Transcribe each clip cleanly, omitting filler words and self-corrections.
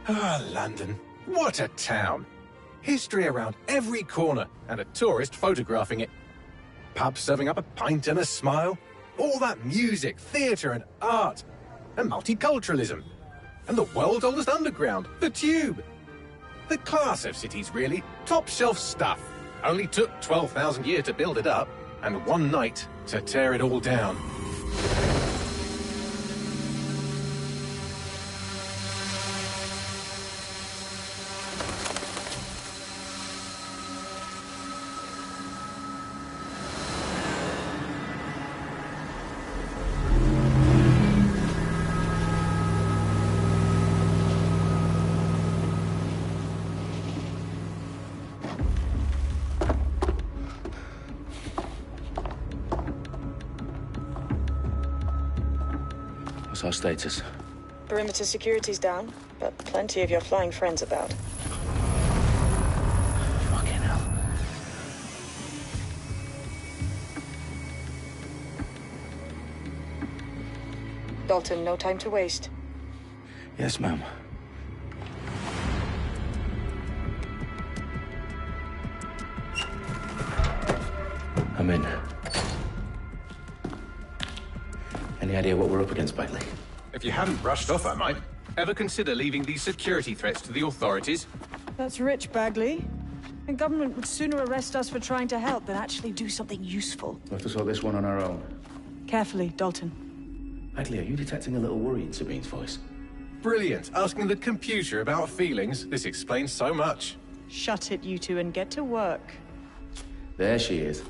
Ah, London. What a town. History around every corner, and a tourist photographing it. Pubs serving up a pint and a smile. All that music, theatre and art. And multiculturalism. And the world's oldest underground, the Tube. The class of cities, really. Top shelf stuff. Only took 12,000 years to build it up, and one night to tear it all down. What's our status? Perimeter security's down, but plenty of your flying friends about. Fucking hell. Dalton, no time to waste. Yes, ma'am. I'm in. Any idea what we're up against, Bagley? If you hadn't brushed off, I might. Ever consider leaving these security threats to the authorities? That's rich, Bagley. The government would sooner arrest us for trying to help than actually do something useful. We'll have to sort this one on our own. Carefully, Dalton. Bagley, are you detecting a little worry in Sabine's voice? Brilliant. Asking the computer about feelings. This explains so much. Shut it, you two, and get to work. There she is.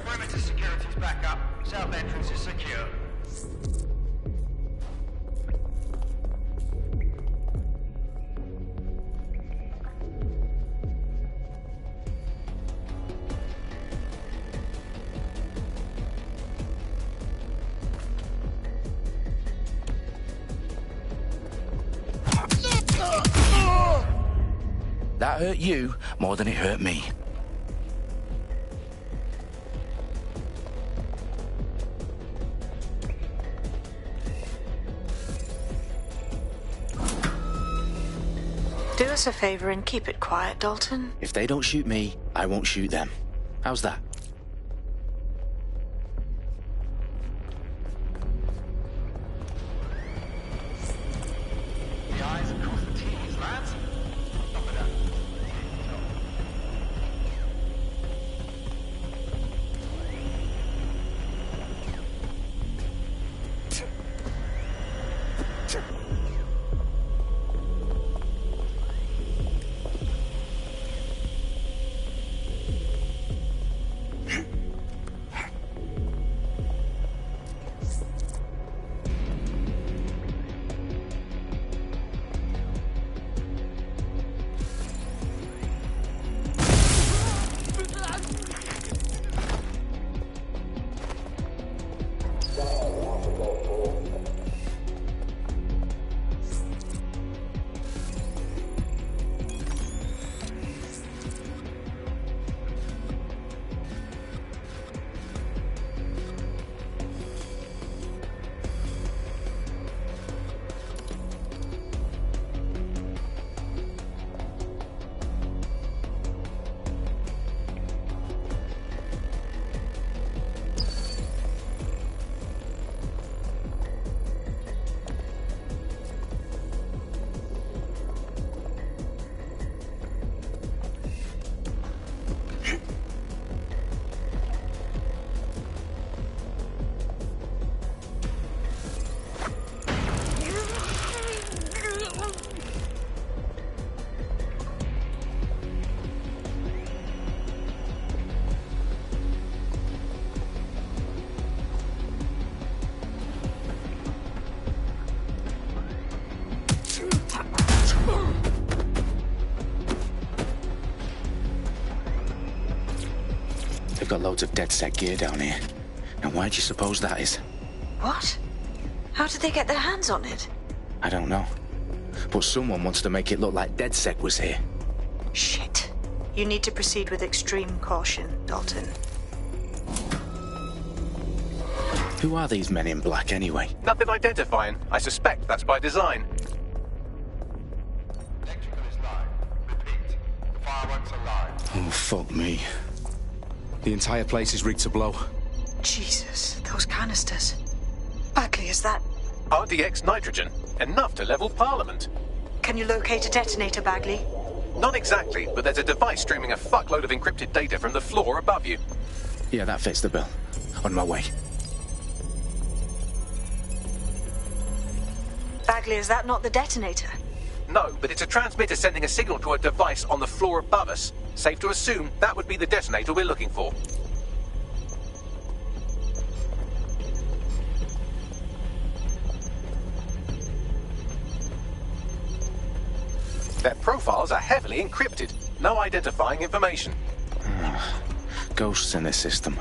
Perimeter security's back up. South entrance is secure. That hurt you more than it hurt me. Do us a favor and keep it quiet, Dalton. If they don't shoot me, I won't shoot them. How's that? The eyes across the T's, lads. Stop it up. They've got loads of dead set gear down here. Now why do you suppose that is? What? How did they get their hands on it? I don't know. But someone wants to make it look like DedSec was here. Shit. You need to proceed with extreme caution, Dalton. Who are these men in black anyway? Nothing identifying. I suspect that's by design. Electrical is live. Repeat. Fireworks are live. Oh, fuck me. The entire place is rigged to blow. Jesus, those canisters. Bagley, is that... RDX nitrogen. Enough to level Parliament. Can you locate a detonator, Bagley? Not exactly, but there's a device streaming a fuckload of encrypted data from the floor above you. Yeah, that fits the bill. On my way. Bagley, is that not the detonator? No, but it's a transmitter sending a signal to a device on the floor above us. Safe to assume that would be the detonator we're looking for. Their profiles are heavily encrypted. No identifying information. Ghosts in the system.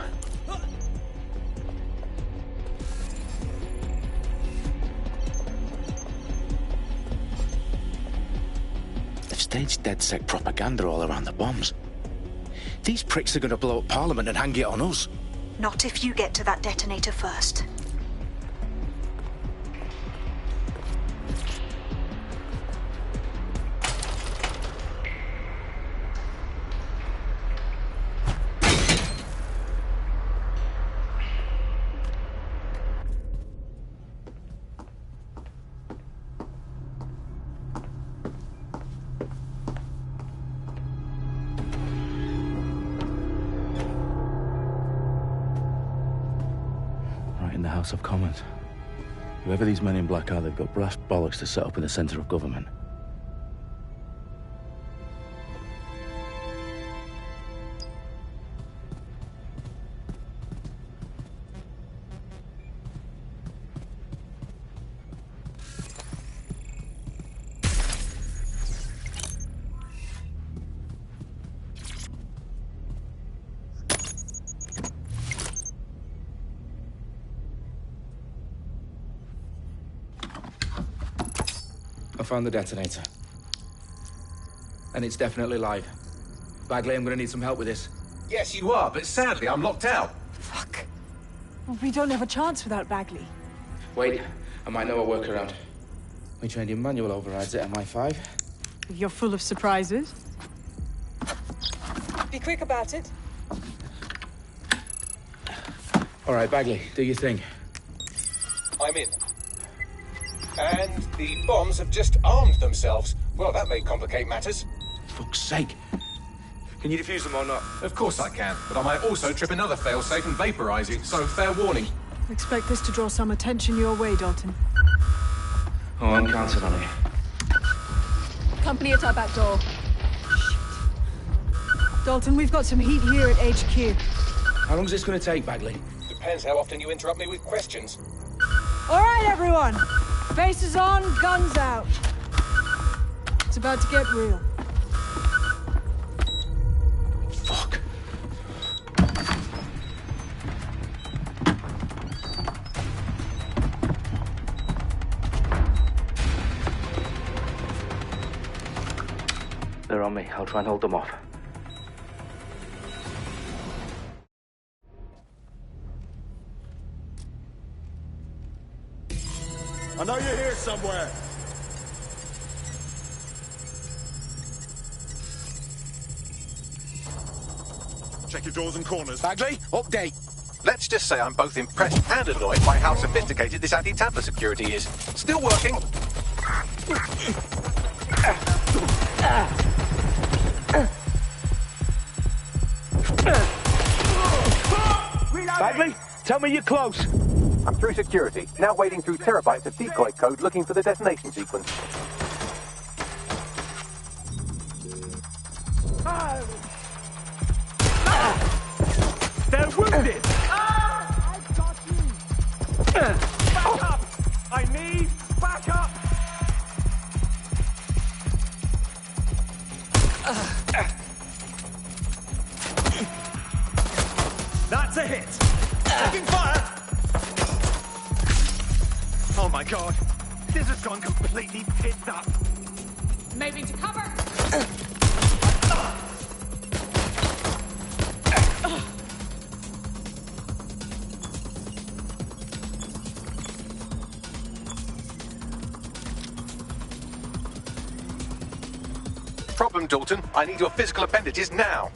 They've staged DedSec propaganda all around the bombs. These pricks are going to blow up Parliament and hang it on us. Not if you get to that detonator first. In the House of Commons. Whoever these men in black are, they've got brass bollocks to set up in the centre of government. I found the detonator. And it's definitely live. Bagley, I'm gonna need some help with this. Yes, you are, but sadly I'm locked out. Fuck. Well, we don't have a chance without Bagley. Wait, I might know a workaround. We trained in manual overrides at MI5. You're full of surprises. Be quick about it. All right, Bagley, do your thing. I'm in. And the bombs have just armed themselves. Well, that may complicate matters. Fuck's sake. Can you defuse them or not? Of course I can, but I might also trip another failsafe and vaporize you, so fair warning. Expect this to draw some attention your way, Dalton. Oh, I'm counting on it. Company at our back door. Shit. Dalton, we've got some heat here at HQ. How long is this gonna take, Bagley? Depends how often you interrupt me with questions. All right, everyone. Faces on, guns out. It's about to get real. Fuck. They're on me. I'll try and hold them off. I know you're here somewhere. Check your doors and corners. Bagley, update. Let's just say I'm both impressed and annoyed by how sophisticated this anti-tamper security is. Still working. Bagley, tell me you're close. I'm through security, now wading through terabytes of decoy code looking for the detonation sequence. They're wounded! I've got you! Back up! I need backup! That's a hit! Taking fire! Oh my god. This has gone completely tits up. Moving to cover. Problem, Dalton. I need your physical appendages now.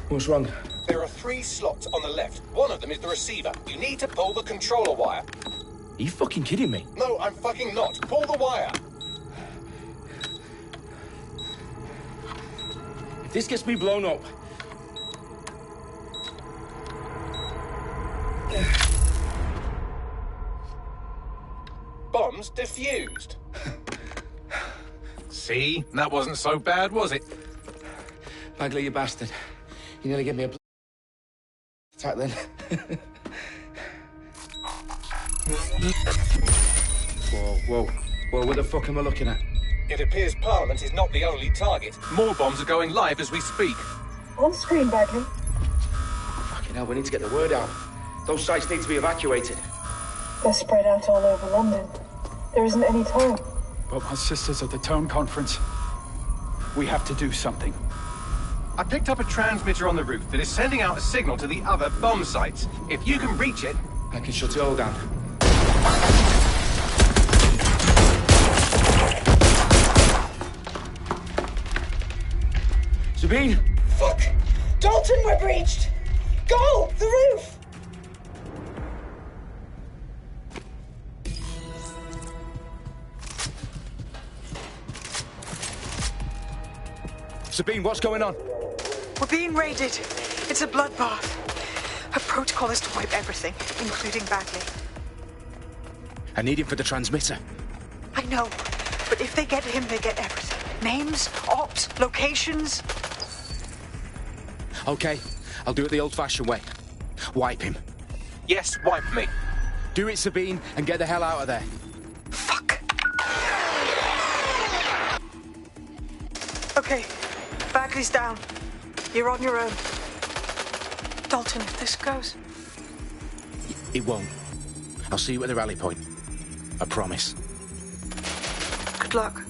What's wrong? There are 3 slots on the left. One of them is the receiver. You need to pull the controller wire. Are you fucking kidding me? No, I'm fucking not. Pull the wire. If this gets me blown up... Bombs defused. See? That wasn't so bad, was it? Bagley, you bastard. You nearly gave me a attack then. Whoa. What the fuck am I looking at? It appears Parliament is not the only target. More bombs are going live as we speak. On screen, Bagley. Fucking hell, we need to get the word out. Those sites need to be evacuated. They're spread out all over London. There isn't any time. But my sister's at the town conference. We have to do something. I picked up a transmitter on the roof that is sending out a signal to the other bomb sites. If you can reach it... I can shut it all down. Sabine! Fuck! Dalton, we're breached! Go! The roof! Sabine, what's going on? We're being raided. It's a bloodbath. Her protocol is to wipe everything, including Bagley. I need him for the transmitter. I know, but if they get him, they get everything. Names, ops, locations. Okay, I'll do it the old-fashioned way. Wipe him. Yes, wipe me. Do it, Sabine, and get the hell out of there. Fuck. Okay, Bagley's down. You're on your own. Dalton, if this goes... It won't. I'll see you at the rally point. I promise. Good luck.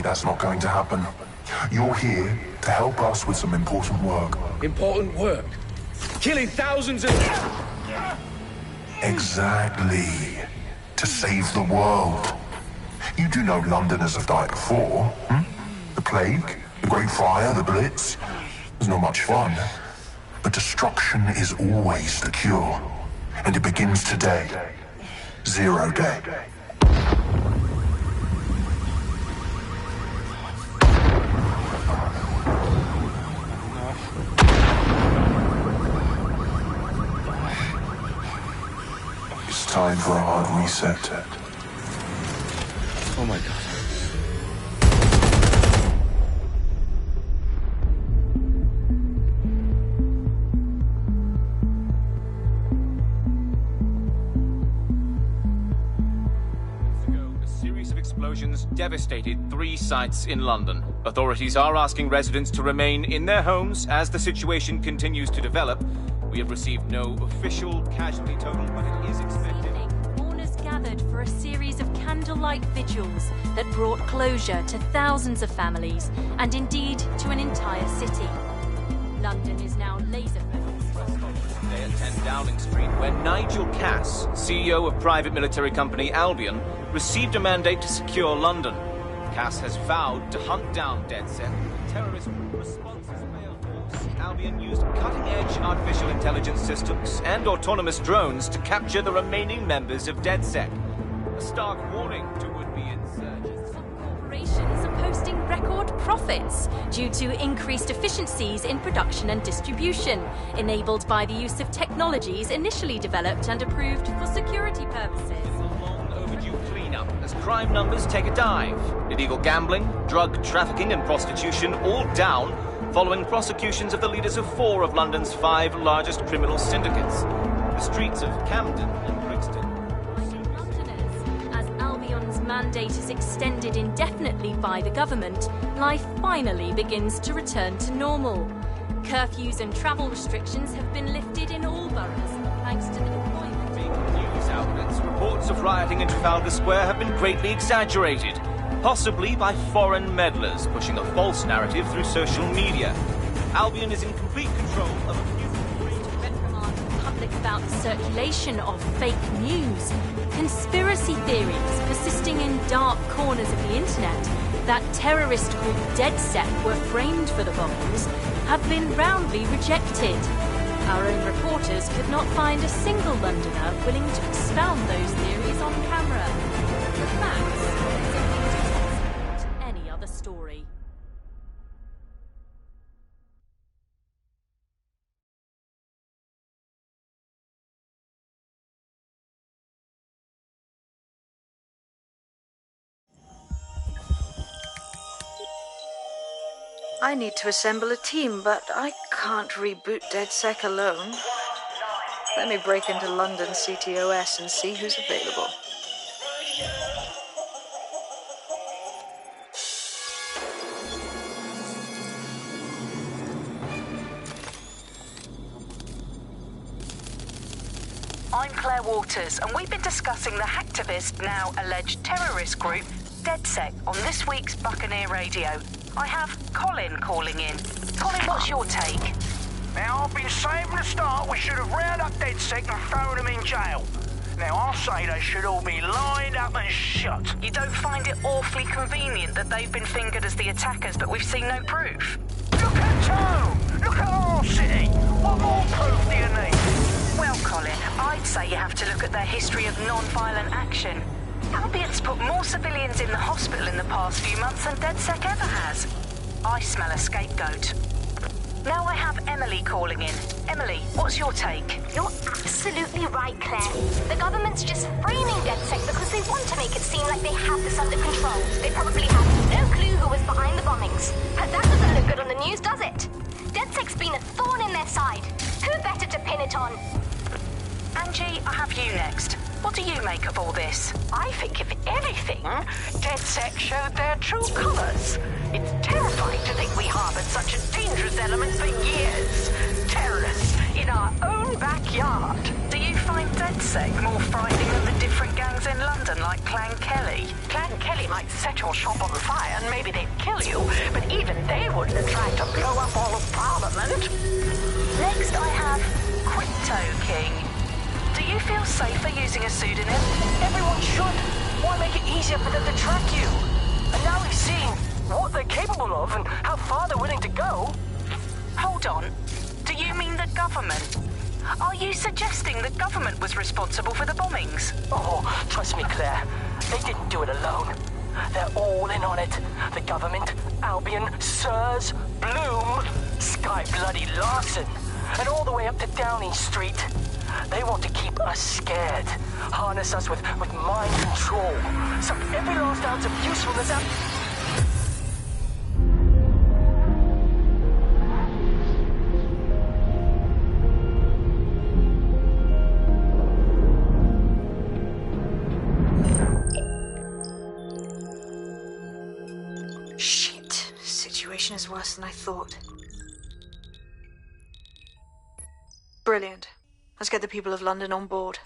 That's not going to happen. You're here to help us with some important work. Important work? Killing thousands of... Exactly. To save the world. You do know Londoners have died before, hmm? The Plague, the Great Fire, the Blitz. It was not much fun. But destruction is always the cure. And it begins today. 0 day. It's time for a hard reset. Oh my God. Explosions devastated 3 sites in London. Authorities are asking residents to remain in their homes as the situation continues to develop. We have received no official casualty total, but it is expected. Mourners gathered for a series of candlelight vigils that brought closure to thousands of families and indeed to an entire city. London is now laser-focused. Today at 10 Downing Street, where Nigel Cass, CEO of private military company Albion, received a mandate to secure London. Cass has vowed to hunt down DedSec. Terrorist responses failed. Albion used cutting-edge artificial intelligence systems and autonomous drones to capture the remaining members of DedSec. A stark warning to would-be insurgents. Some corporations are posting record profits due to increased efficiencies in production and distribution, enabled by the use of technologies initially developed and approved for security purposes. As crime numbers take a dive. Illegal gambling, drug trafficking and prostitution all down following prosecutions of the leaders of 4 of London's 5 largest criminal syndicates. The streets of Camden and Brixton. Londoners, as Albion's mandate is extended indefinitely by the government, life finally begins to return to normal. Curfews and travel restrictions have been lifted in all boroughs, thanks to the deployment. News outlets, reports of rioting in Trafalgar Square have been greatly exaggerated, possibly by foreign meddlers pushing a false narrative through social media. Albion is in complete control of a few reprimand the public about the circulation of fake news, conspiracy theories persisting in dark corners of the internet that terrorist group DedSec were framed for the bombings have been roundly rejected. Our own reporters could not find a single Londoner willing to expound those theories on camera. The facts simply to any other story. I need to assemble a team, but I can't reboot DedSec alone. Let me break into London CTOS and see who's available. I'm Claire Waters, and we've been discussing the hacktivist, now alleged terrorist group, DedSec, on this week's Buccaneer Radio. I have Colin calling in. Colin, what's your take? Now, I've been saying from the start we should have rounded up DedSec and thrown them in jail. Now, I'll say they should all be lined up and shot. You don't find it awfully convenient that they've been fingered as the attackers, but we've seen no proof? Look at Tone! Look at our city! What more proof do you need? Well, Colin, I'd say you have to look at their history of non-violent action. Albion's put more civilians in the hospital in the past few months than DedSec ever has. I smell a scapegoat. Now I have Emily calling in. Emily, what's your take? You're absolutely right, Claire. The government's just framing DedSec because they want to make it seem like they have this under control. They probably have no clue who was behind the bombings. But that doesn't look good on the news, does it? DedSec's been a thorn in their side. Who better to pin it on? Angie, I have you next. What do you make of all this? I think, if anything, DedSec showed their true colors. It's terrifying to think we harbored such a dangerous element for years. Terrorists in our own backyard. Do you find DedSec more frightening than the different gangs in London, like Clan Kelly? Clan Kelly might set your shop on fire and maybe they'd kill you, but even they wouldn't have tried to blow up all of Parliament. Next I have Crypto King. Do you feel safer using a pseudonym? Everyone should. Why make it easier for them to track you? And now we've seen what they're capable of and how far they're willing to go. Hold on. Do you mean the government. Are you suggesting the government was responsible for the bombings? Oh, trust me, Claire. They didn't do it alone. They're all in on it. The government, Albion, Sirs, Bloom, Sky Bloody Larson, and all the way up to Downing Street. They want to keep us scared, harness us with mind control, suck every last ounce of usefulness out. Shit. Situation is worse than I thought. Brilliant. Let's get the people of London on board.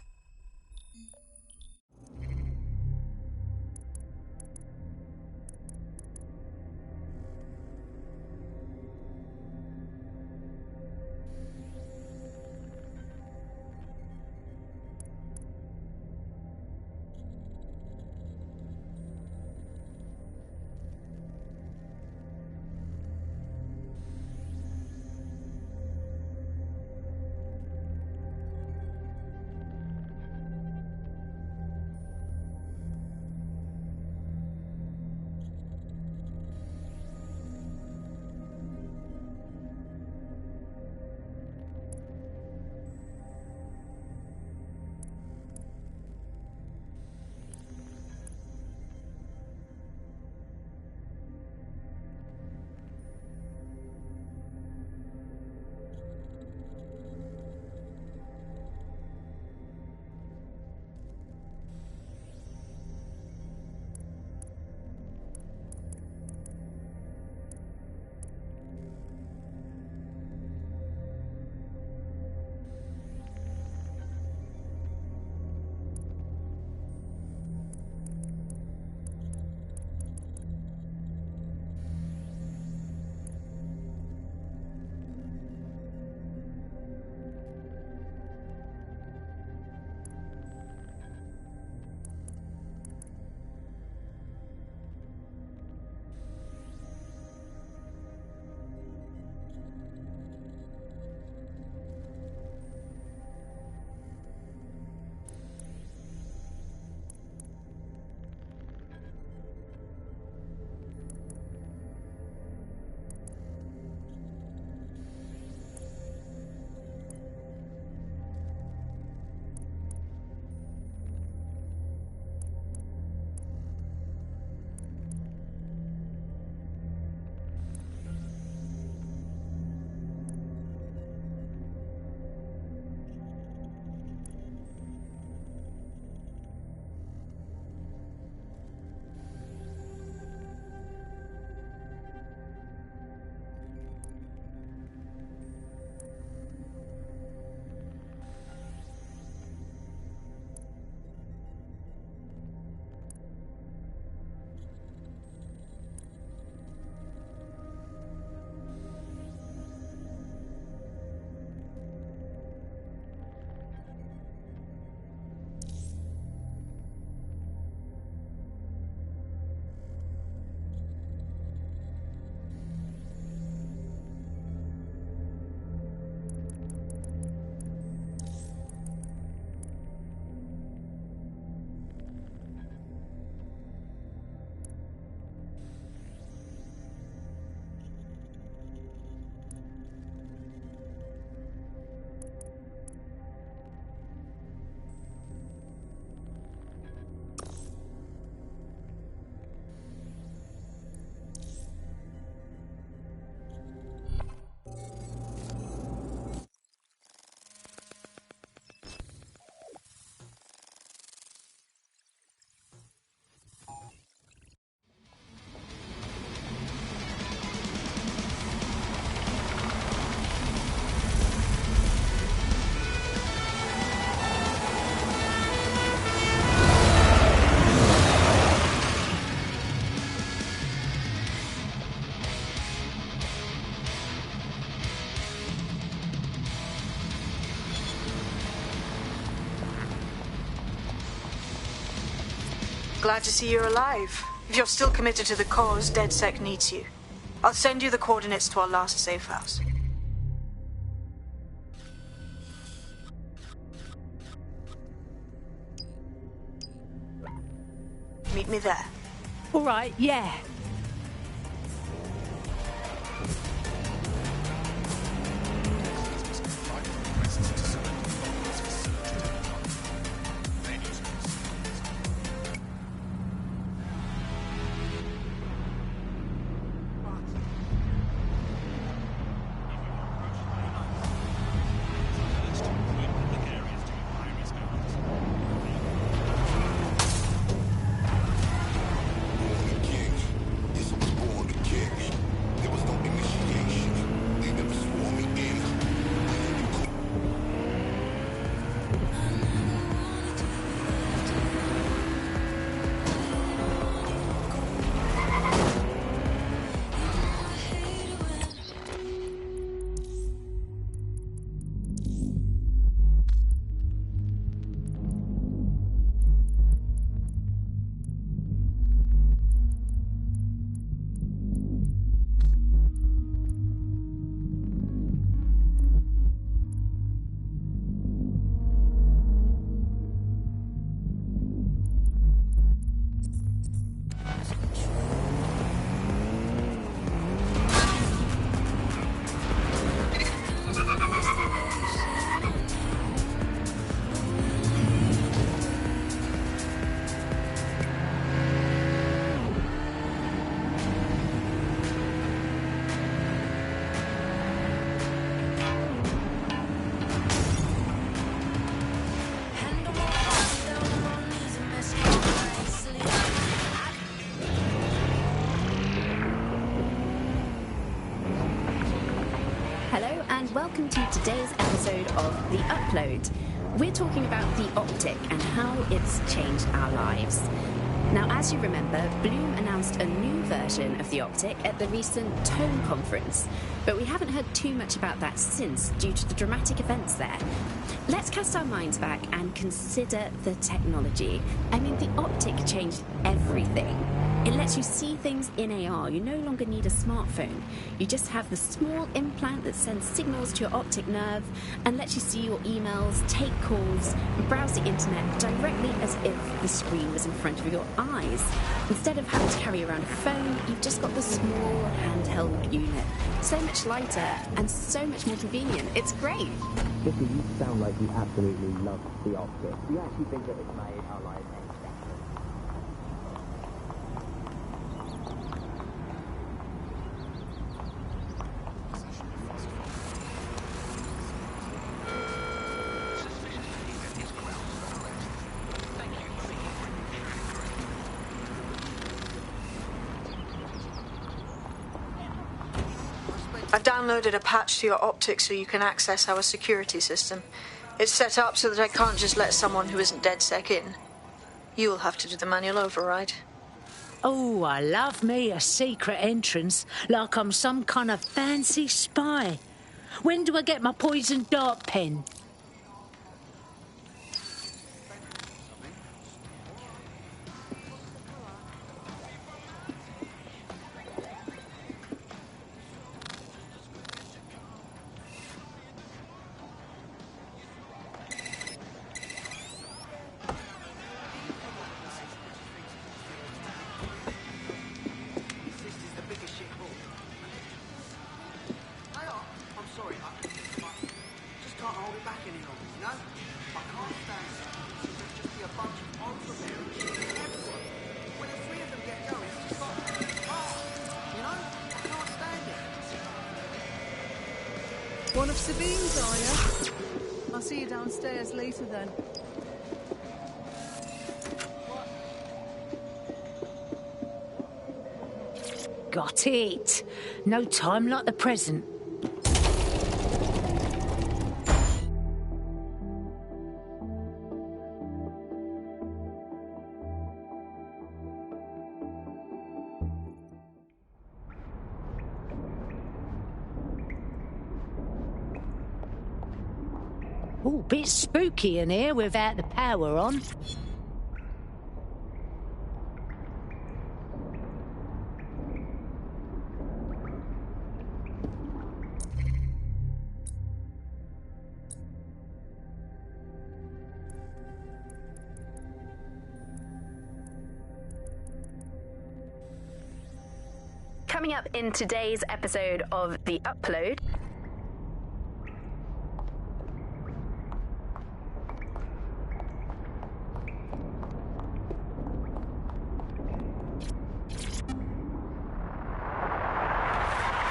Glad to see you're alive. If you're still committed to the cause, DedSec needs you. I'll send you the coordinates to our last safe house. Meet me there. All right, yeah. Welcome to today's episode of The Upload. We're talking about the optic and how it's changed our lives. Now, as you remember, Bloom announced a new version of the optic at the recent Tone conference, but we haven't heard too much about that since due to the dramatic events there. Let's cast our minds back and consider the technology. I mean, the optic changed everything. It lets you see things in AR. You no longer need a smartphone. You just have the small implant that sends signals to your optic nerve and lets you see your emails, take calls, and browse the internet directly as if the screen was in front of your eyes. Instead of having to carry around a phone, you've just got the small handheld unit. So much lighter and so much more convenient. It's great. Vicky, you sound like you absolutely love the optic. Do you actually think that it's made our lives any better? I've downloaded a patch to your optic so you can access our security system. It's set up so that I can't just let someone who isn't DedSec in. You'll have to do the manual override. Oh, I love me a secret entrance, like I'm some kind of fancy spy. When do I get my poison dart pen? One of Sabine's, are you? I'll see you downstairs later then. Got it. No time like the present. Oh, bit spooky in here without the power on. Coming up in today's episode of The Upload...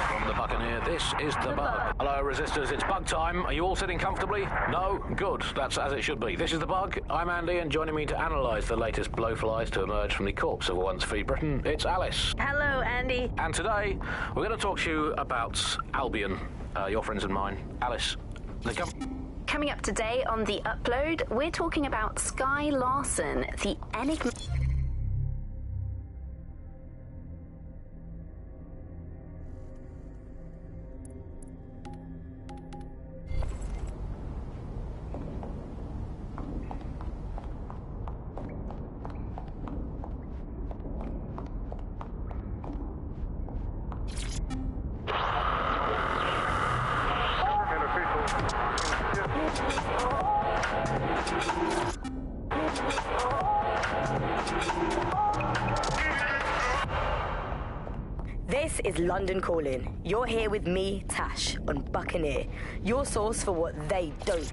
From the Buccaneer, this is The Bug. Hello, Resistors, it's bug time. Are you all sitting comfortably? No? Good. That's as it should be. This is The Bug. I'm Andy, and joining me to analyse the latest blowflies to emerge from the corpse of a once-free Britain, it's Alice. Hello, Andy. And today, we're going to talk to you about Albion, your friends and mine. Alice, Coming up today on The Upload, we're talking about Sky Larson, the enigma... This is London Calling. You're here with me, Tash, on Buccaneer, your source for what they don't.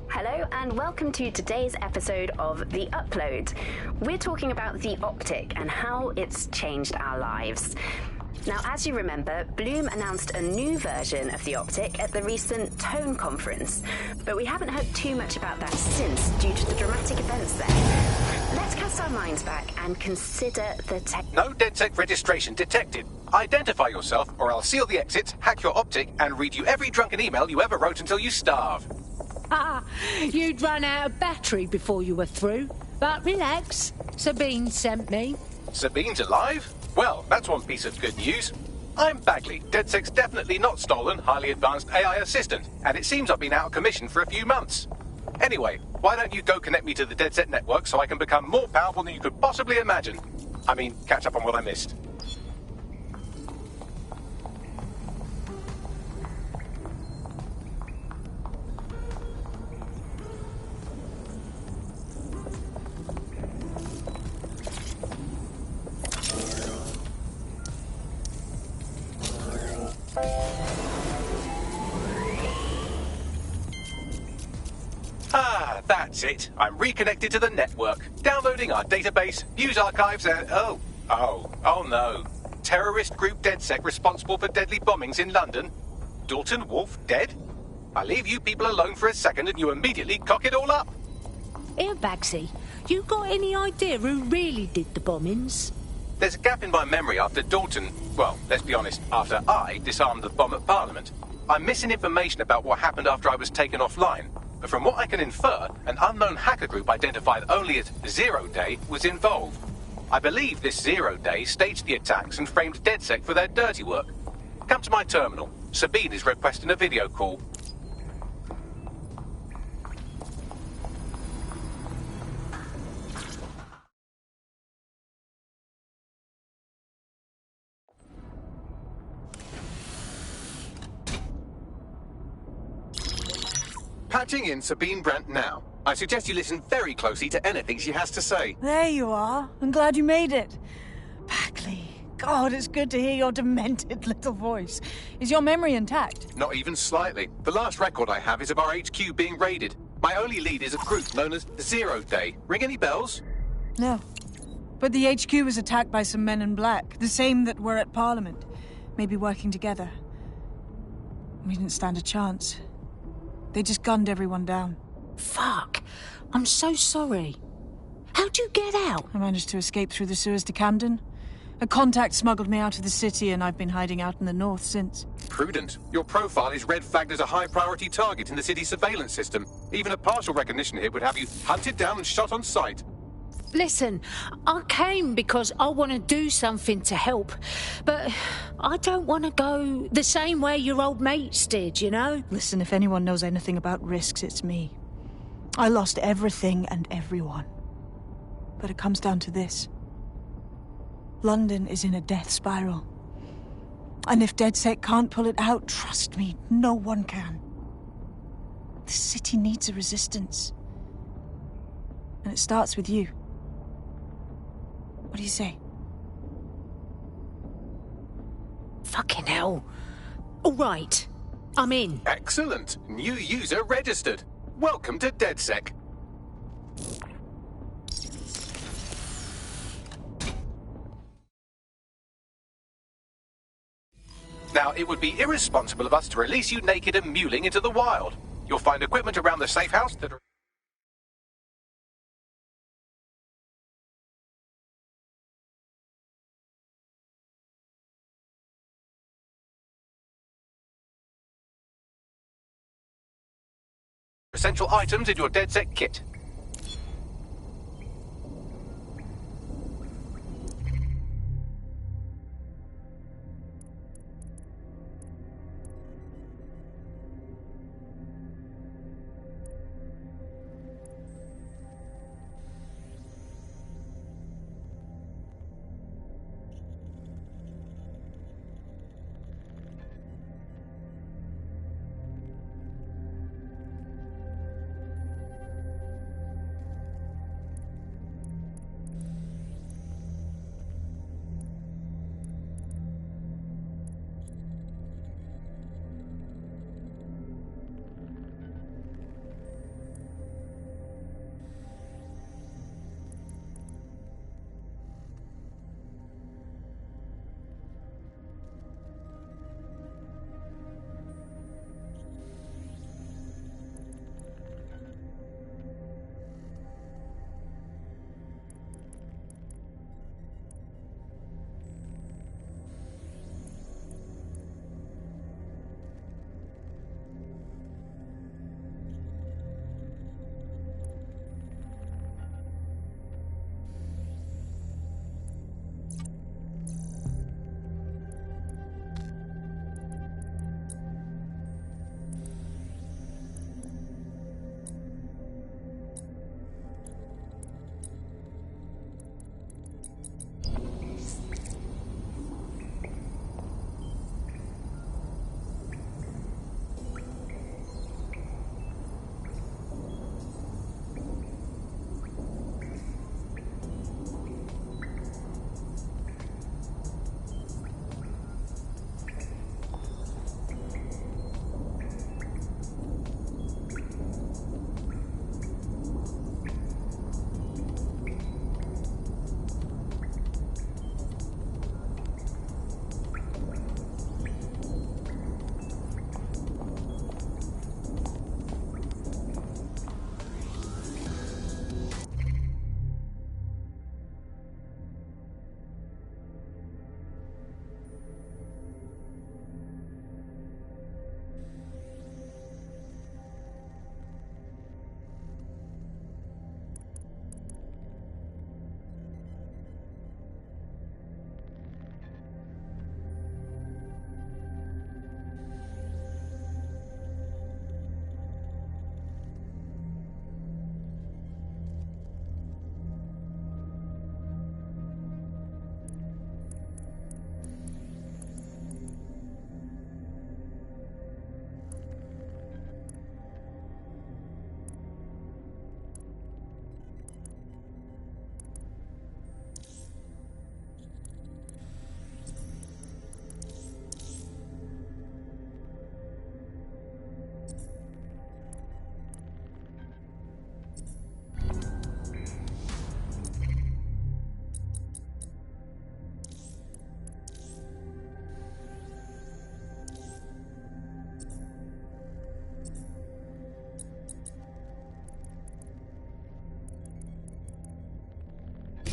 Hello and welcome to today's episode of The Upload. We're talking about the optic and how it's changed our lives. Now, as you remember, Bloom announced a new version of the optic at the recent Tone conference, but we haven't heard too much about that since due to the dramatic events there. Let's cast our minds back and consider the tech... No DedSec registration detected. Identify yourself, or I'll seal the exits, hack your optic, and read you every drunken email you ever wrote until you starve. Ah, you'd run out of battery before you were through. But relax, Sabine sent me. Sabine's alive? Well, that's one piece of good news. I'm Bagley, DedSec's definitely not stolen, highly advanced AI assistant, and it seems I've been out of commission for a few months. Anyway, why don't you go connect me to the DedSec network so I can become more powerful than you could possibly imagine? I mean, catch up on what I missed. Ah, that's it. I'm reconnected to the network, downloading our database, views archives, and... Oh no. Terrorist group DedSec responsible for deadly bombings in London? Dalton Wolf dead? I leave you people alone for a second and you immediately cock it all up. Here, Bagsy, you got any idea who really did the bombings? There's a gap in my memory after Dalton... Well, let's be honest, after I disarmed the bomb at Parliament. I'm missing information about what happened after I was taken offline. But from what I can infer, an unknown hacker group identified only as Zero Day was involved. I believe this Zero Day staged the attacks and framed DedSec for their dirty work. Come to my terminal. Sabine is requesting a video call. Patching in Sabine Brandt now. I suggest you listen very closely to anything she has to say. There you are. I'm glad you made it. Bagley, God, it's good to hear your demented little voice. Is your memory intact? Not even slightly. The last record I have is of our HQ being raided. My only lead is a group known as Zero Day. Ring any bells? No. But the HQ was attacked by some men in black, the same that were at Parliament. Maybe working together. We didn't stand a chance. They just gunned everyone down. Fuck. I'm so sorry. How'd you get out? I managed to escape through the sewers to Camden. A contact smuggled me out of the city and I've been hiding out in the north since. Prudent. Your profile is red flagged as a high-priority target in the city's surveillance system. Even a partial recognition here would have you hunted down and shot on sight. Listen, I came because I want to do something to help, but I don't want to go the same way your old mates did, you know? Listen, if anyone knows anything about risks, it's me. I lost everything and everyone. But it comes down to this. London is in a death spiral. And if DedSec can't pull it out, trust me, no one can. The city needs a resistance. And it starts with you. What do you say? Fucking hell. All right. I'm in. Excellent. New user registered. Welcome to DedSec. Now, it would be irresponsible of us to release you naked and mewling into the wild. You'll find equipment around the safe house that are... essential items in your DedSec kit.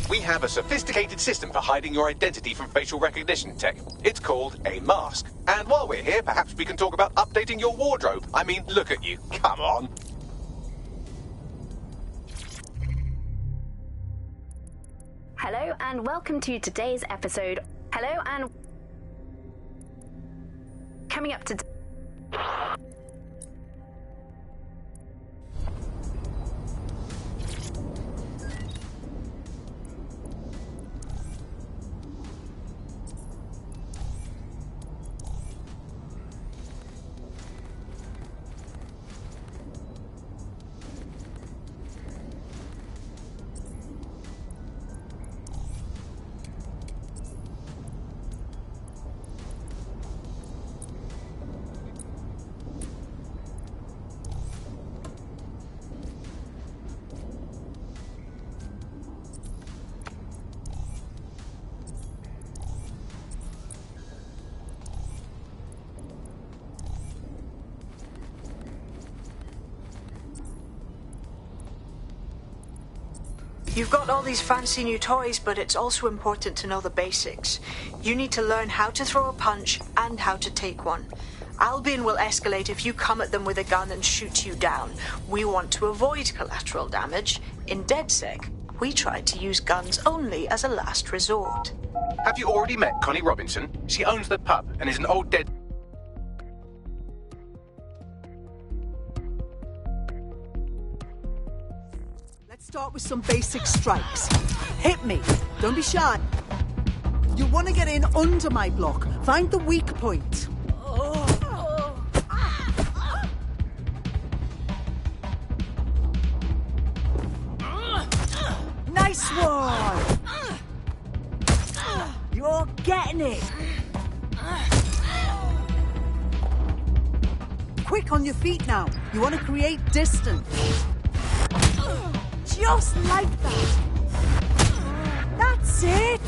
We have a sophisticated system for hiding your identity from facial recognition tech. It's called a mask. And while we're here, perhaps we can talk about updating your wardrobe. I mean, look at you. Come on. Hello and welcome to today's episode. Hello and... Coming up to... You've got all these fancy new toys, but it's also important to know the basics. You need to learn how to throw a punch and how to take one. Albion will escalate if you come at them with a gun and shoot you down. We want to avoid collateral damage. In DedSec, we try to use guns only as a last resort. Have you already met Connie Robinson? She owns the pub and is an old dead... Let's start with some basic strikes. Hit me. Don't be shy. You'll want to get in under my block. Find the weak point. Nice one! You're getting it! Quick on your feet now. You want to create distance. Just like that. That's it!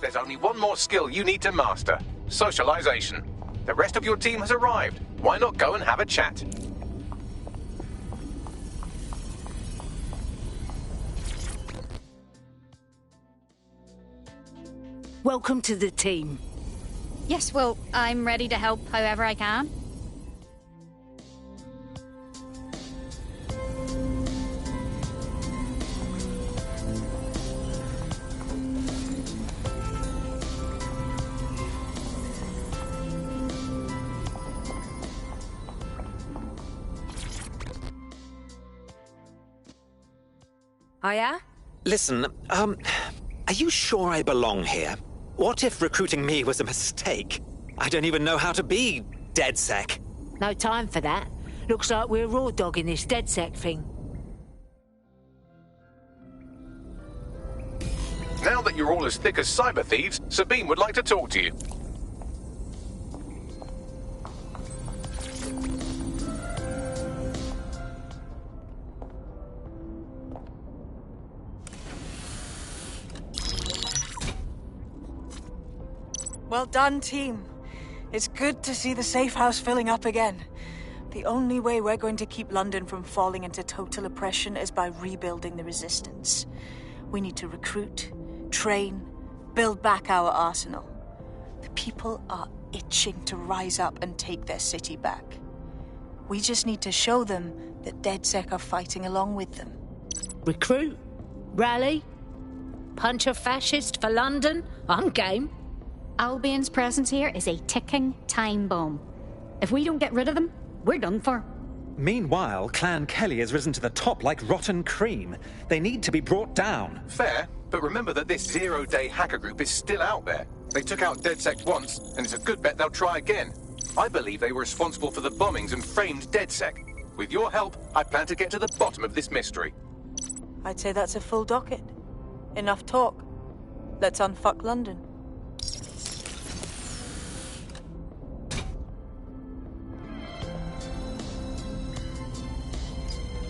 There's only one more skill you need to master. Socialization. The rest of your team has arrived. Why not go and have a chat? Welcome to the team. Yes, well, I'm ready to help however I can. Hiya? Listen, are you sure I belong here? What if recruiting me was a mistake? I don't even know how to be DedSec. No time for that. Looks like we're raw dogging this DedSec thing. Now that you're all as thick as cyber thieves, Sabine would like to talk to you. Well done, team. It's good to see the safe house filling up again. The only way we're going to keep London from falling into total oppression is by rebuilding the resistance. We need to recruit, train, build back our arsenal. The people are itching to rise up and take their city back. We just need to show them that DedSec are fighting along with them. Recruit? Rally? Punch a fascist for London? I'm game. Albion's presence here is a ticking time bomb. If we don't get rid of them, we're done for. Meanwhile, Clan Kelly has risen to the top like rotten cream. They need to be brought down. Fair, but remember that this zero-day hacker group is still out there. They took out DedSec once, and it's a good bet they'll try again. I believe they were responsible for the bombings and framed DedSec. With your help, I plan to get to the bottom of this mystery. I'd say that's a full docket. Enough talk. Let's unfuck London.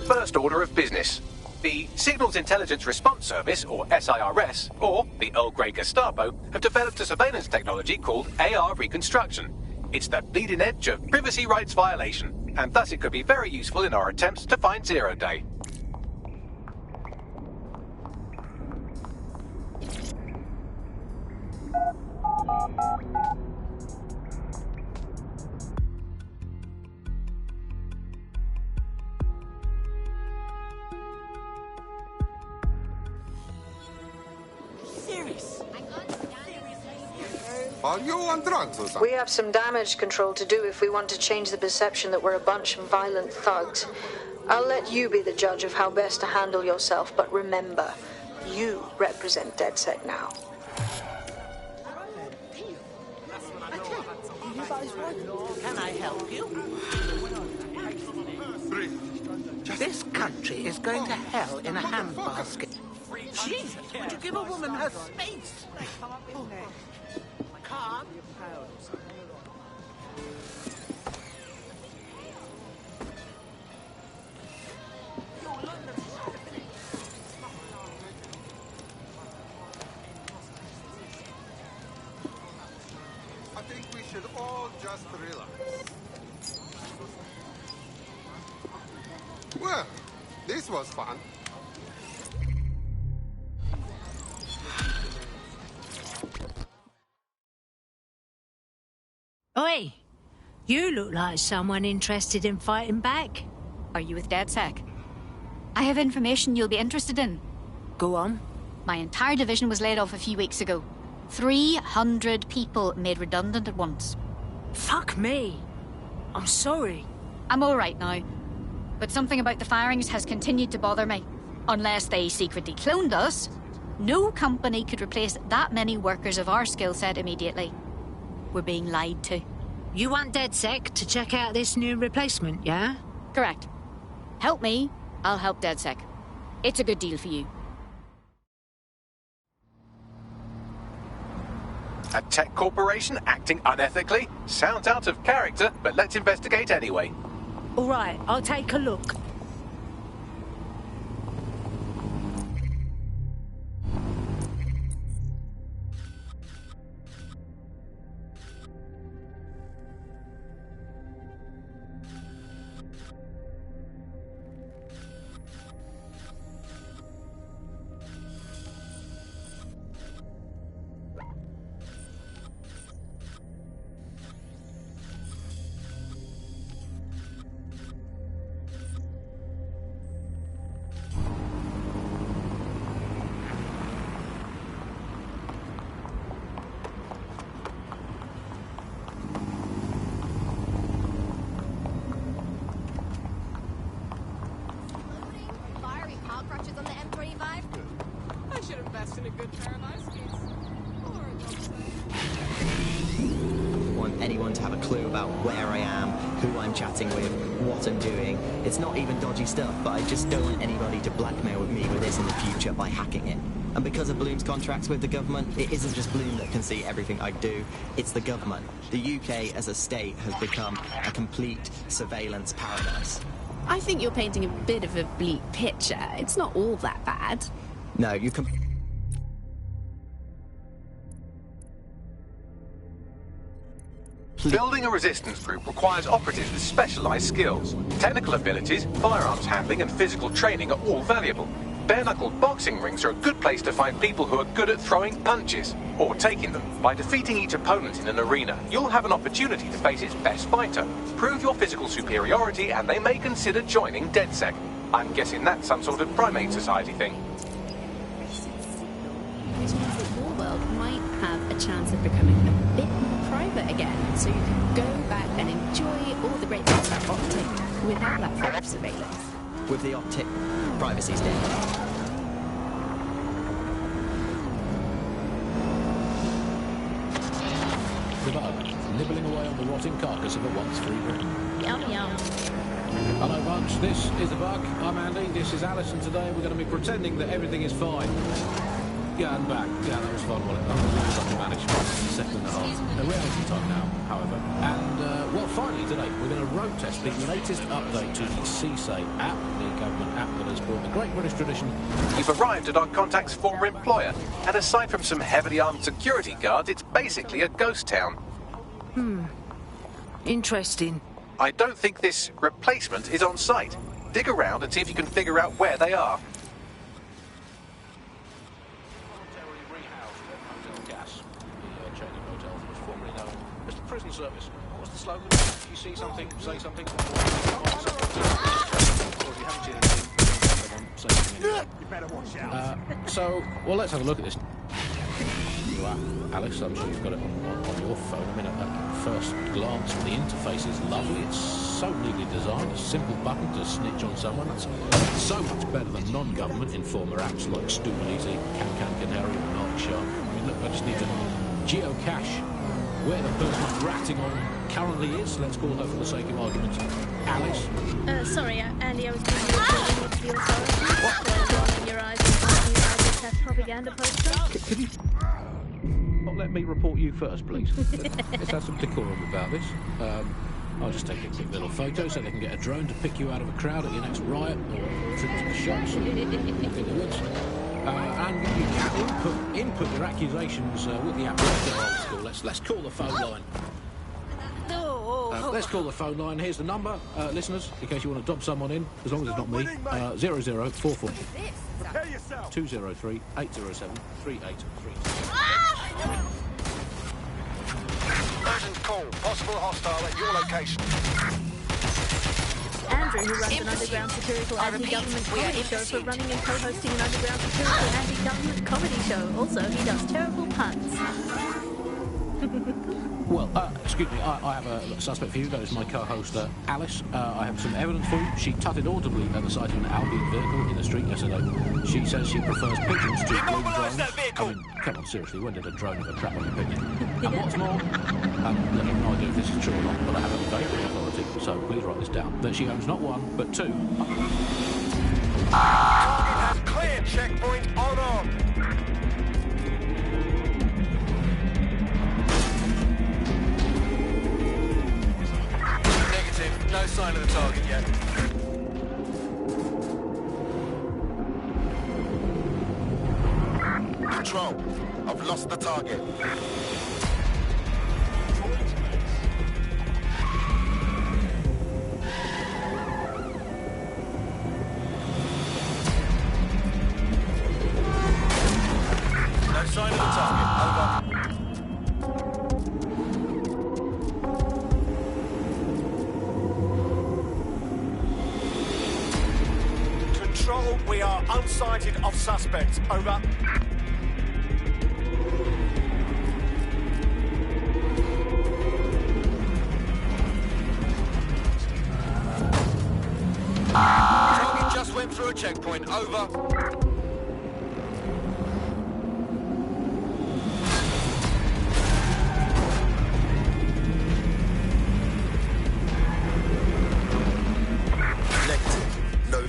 First order of business. The Signals Intelligence Response Service, or SIRS, or the Earl Grey Gestapo, have developed a surveillance technology called AR Reconstruction. It's the bleeding edge of privacy rights violation, and thus it could be very useful in our attempts to find Zero Day. Are you on drugs or something? We have some damage control to do if we want to change the perception that we're a bunch of violent thugs. I'll let you be the judge of how best to handle yourself, but remember, you represent DedSec now. Can I help you? This country is going to hell in a handbasket. Jesus, would you give a woman her space? Calm. I think we should all just relax. Well, this was fun. Oi! You look like someone interested in fighting back. Are you with DedSec? I have information you'll be interested in. Go on. My entire division was laid off a few weeks ago. 300 people made redundant at once. Fuck me. I'm sorry. I'm all right now. But something about the firings has continued to bother me. Unless they secretly cloned us, no company could replace that many workers of our skill set immediately. We're being lied to. You want DedSec to check out this new replacement, yeah? Correct. Help me, I'll help DedSec. It's a good deal for you. A tech corporation acting unethically? Sounds out of character, but let's investigate anyway. All right, I'll take a look. in a good pair of ice skates. Want anyone to have a clue about where I am, who I'm chatting with, what I'm doing. It's not even dodgy stuff, but I just don't want anybody to blackmail with me with this in the future by hacking it. And because of Bloom's contracts with the government, it isn't just Bloom that can see everything I do, it's the government. The UK as a state has become a complete surveillance paradise. I think you're painting a bit of a bleak picture. It's not all that bad. No, you can... Building a resistance group requires operatives with specialized skills. Technical abilities, firearms handling, and physical training are all valuable. Bare-knuckled boxing rings are a good place to find people who are good at throwing punches, or taking them. By defeating each opponent in an arena, you'll have an opportunity to face its best fighter. Prove your physical superiority, and they may consider joining DedSec. I'm guessing that's some sort of primate society thing. Which means that your world might have a chance of becoming a bit more private again, so you can go back and enjoy all the great things about Optic without that fear of surveillance. With the Optic, privacy's dead. The bug, nibbling away on the rotting carcass of a once free Britain. Yum yum. Hello, bunch. This is the bug. I'm Andy. This is Alison. Today we're going to be pretending that everything is fine. Yeah, and back. Yeah, that was fun, wasn't it? That was I can manage. A second and a half. A reality time now, however. And, well, finally today, we're going to road test the latest update to the CSAE app, the government app that has brought the great British tradition. You've arrived at our contact's former employer, and aside from some heavily armed security guards, it's basically a ghost town. Interesting. I don't think this replacement is on site. Dig around and see if you can figure out where they are. Prison service. What's the slogan? If you see something, say something. Or if you haven't seen anything, say something anyway. You better watch out. So, well, let's have a look at this. new app, Alice. I'm sure you've got it on your phone. I mean, at first glance, the interface is lovely. It's so neatly designed. A simple button to snitch on someone. That's so much better than non-government informer apps like Stubenisi, Canary, or Narc Shark. I mean, look, I just need to geocache where the person ratting on currently is. Let's call her, for the sake of argument, Alice. Sorry, Andy, I was giving you a feeling with the authorities. What? In your eyes and you have propaganda posters. Could you not let me report you first, please? Let's have some decorum about this. I'll just take a quick little photo so they can get a drone to pick you out of a crowd at your next riot or trip to the shops or in the woods. And you can input your accusations with the app. Let's go old school. Let's call the phone line. Let's call the phone line. Here's the number, listeners, in case you want to dob someone in, as long as it's not me. 0044 203 807 383. Urgent call. Possible hostile at your location. Andrew, who runs an underground satirical anti-government comedy show for running and co-hosting an underground satirical anti-government comedy show. Also, he does terrible puns. Well, excuse me, I have a suspect for you. That is my co-host, Alice. I have some evidence for you. She tutted audibly at the sight of an Albion vehicle in the street yesterday. She says she prefers pigeons to balloon drones. I mean, come on, seriously, when did a drone ever trap on a pigeon? And what's more, I have no idea if this is true or not, but I have a vague authority, so please write this down, that she owns not one, but two. Target has clear. Checkpoint on. No sign of the target yet. Control. I've lost the target. No sign of the target. Over. Control, we are unsighted of suspects. Over. Target just went through a checkpoint. Over.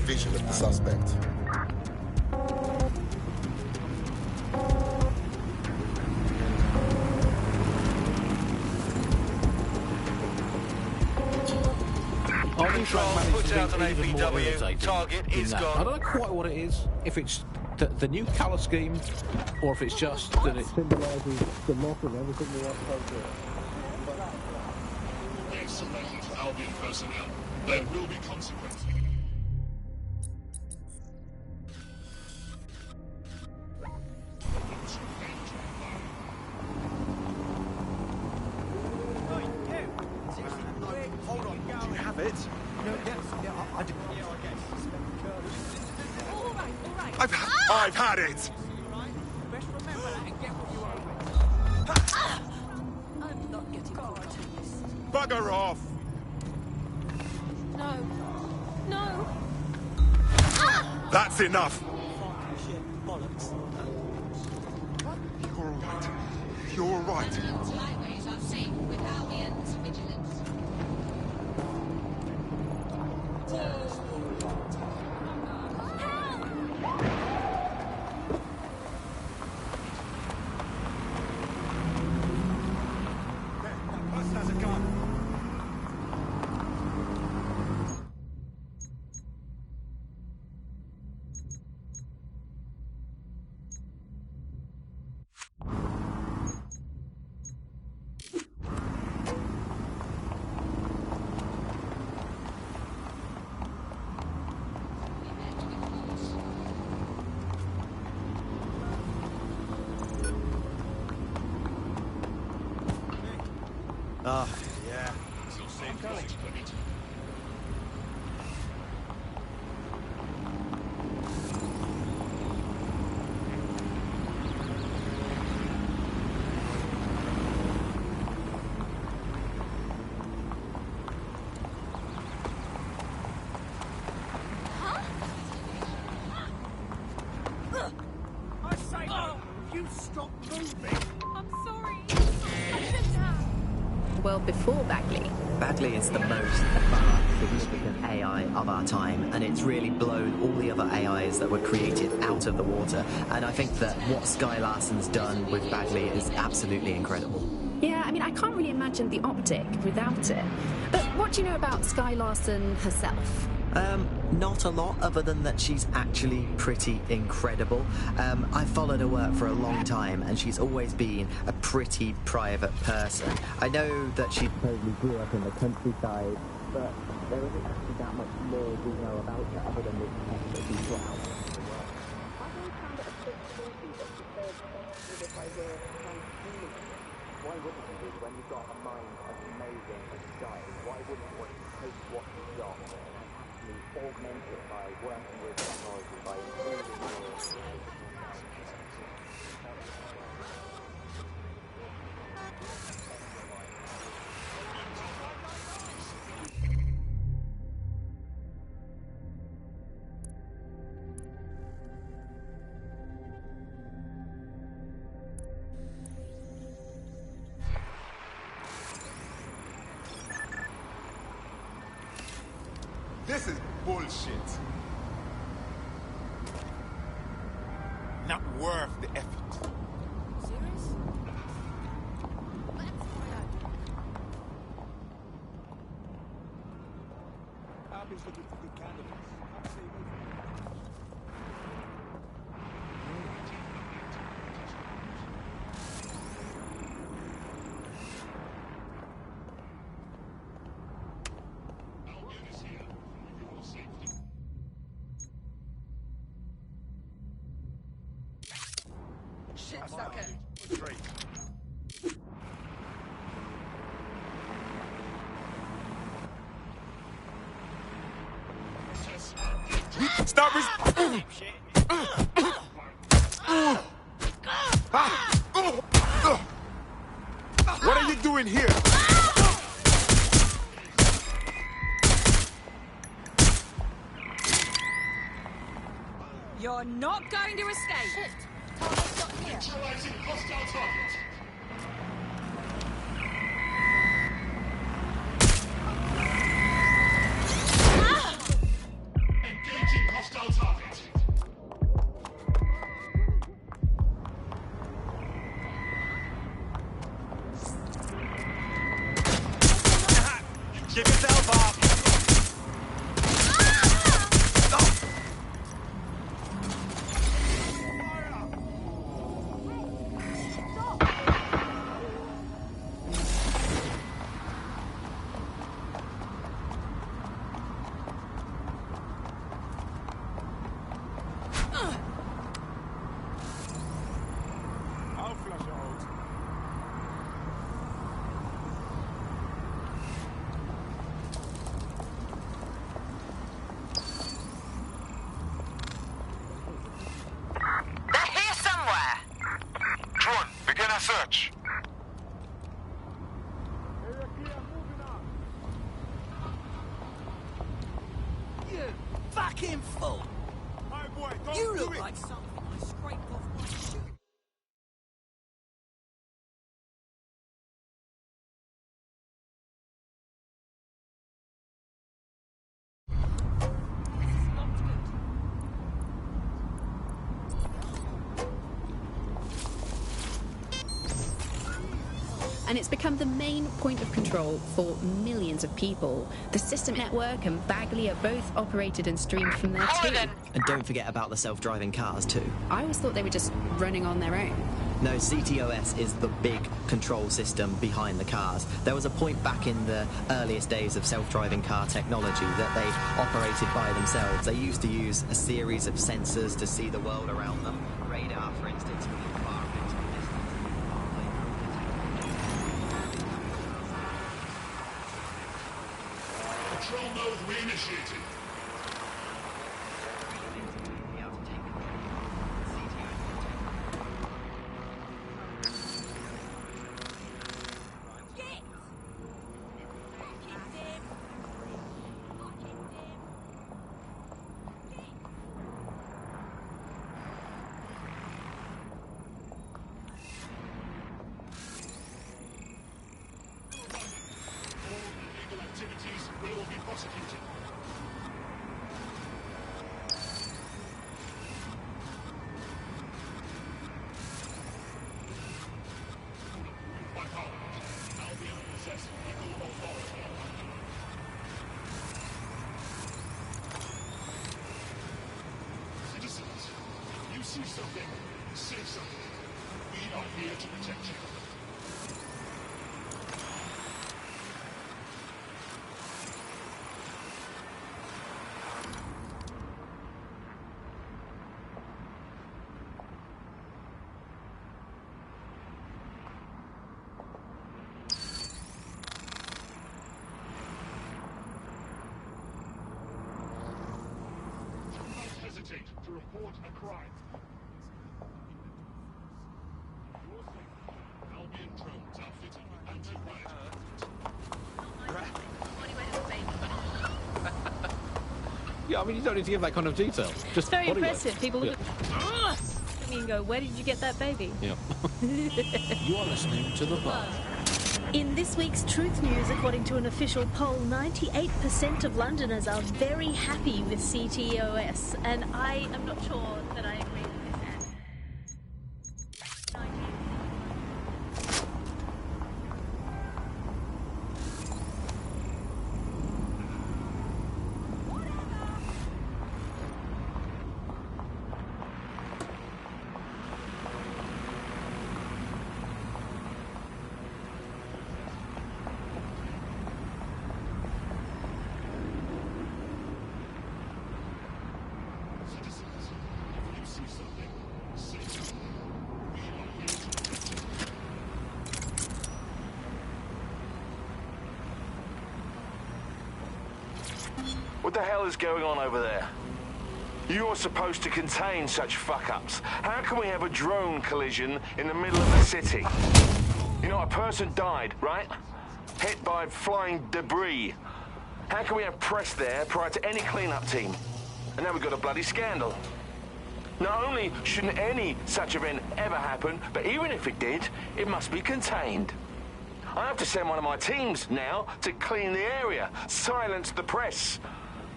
Vision of the suspect. Control, put out an APW. Target is gone. I don't know quite what it is. If it's the new colour scheme, or if it's just that it symbolises the loss of everything we are supposed to. Excellent for Albion personnel. There will be consequences. I've had it! I'm not getting caught. Bugger off! No. No. That's enough! You're alright. You're alright. Ah, yeah. you stop moving? I'm sorry. I shouldn't have. Well, before Bagley. Bagley is the most advanced, significant AI of our time, and it's really blown all the other AIs that were created out of the water. And I think that what Sky Larson's done with Bagley is absolutely incredible. Yeah, I mean, I can't really imagine the optic without it. But what do you know about Sky Larson herself? Not a lot, other than that she's actually pretty incredible. I've followed her work for a long time, and she's always been a pretty private person. I know that she probably grew up in the countryside, but there isn't actually that much more we know about her other than this test that she put out. Why wouldn't you, when you've got a mind as amazing as Sky? Why wouldn't you want to take what you've got and actually augment it by working with technology, by improving your This is bullshit. Not worth the effort. Serious? Albie's looking for good candidates. I'd say wait for Shit, sucker. Straight. Stop What are you doing here? You're not going to escape. Shit. Neutralizing hostile target. Engaging hostile target. Give yourself up. I'll flush it out. They're here somewhere. Drone, begin a search. You fucking fool! My boy, don't You do look it. like something I scraped off my shoe. And it's become the main point of control for millions of people. The System Network and Bagley are both operated and streamed from there too. And don't forget about the self-driving cars too. I always thought they were just running on their own. No, CTOS is the big control system behind the cars. There was a point back in the earliest days of self-driving car technology that they operated by themselves. They used to use a series of sensors to see the world around them. Radar, for instance, with environmental distance. Control mode reinitiated. see something, say something. We are here to protect you. To report a crime. Albion drones outfitted with anti-riot. Yeah, I mean, you don't need to give that kind of detail. Just Very body impressive. weight. People look Yeah. at me and go, where did you get that baby? Yeah. You are listening to The Bug. In this week's Truth News, according to an official poll, 98% of Londoners are very happy with CTOS, and I am not sure that I agree with this. What the hell is going on over there? You're supposed to contain such fuck-ups. How can we have a drone collision in the middle of the city? You know, a person died, right? Hit by flying debris. How can we have press there prior to any cleanup team? And now we've got a bloody scandal. Not only shouldn't any such event ever happen, but even if it did, it must be contained. I have to send one of my teams now to clean the area, silence the press,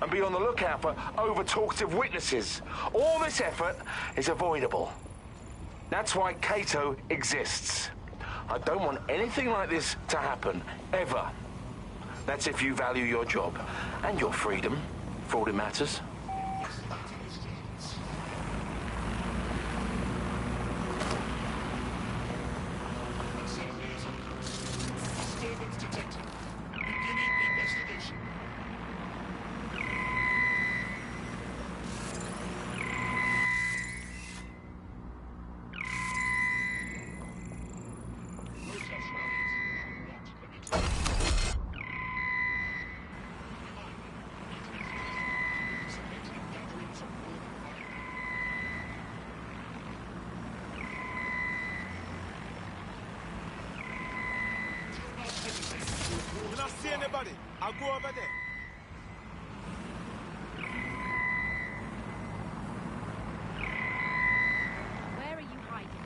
and be on the lookout for over-talkative witnesses. All this effort is avoidable. That's why Cato exists. I don't want anything like this to happen, ever. That's if you value your job and your freedom, for all it matters. When I see anybody, I'll go over there. Where are you hiding?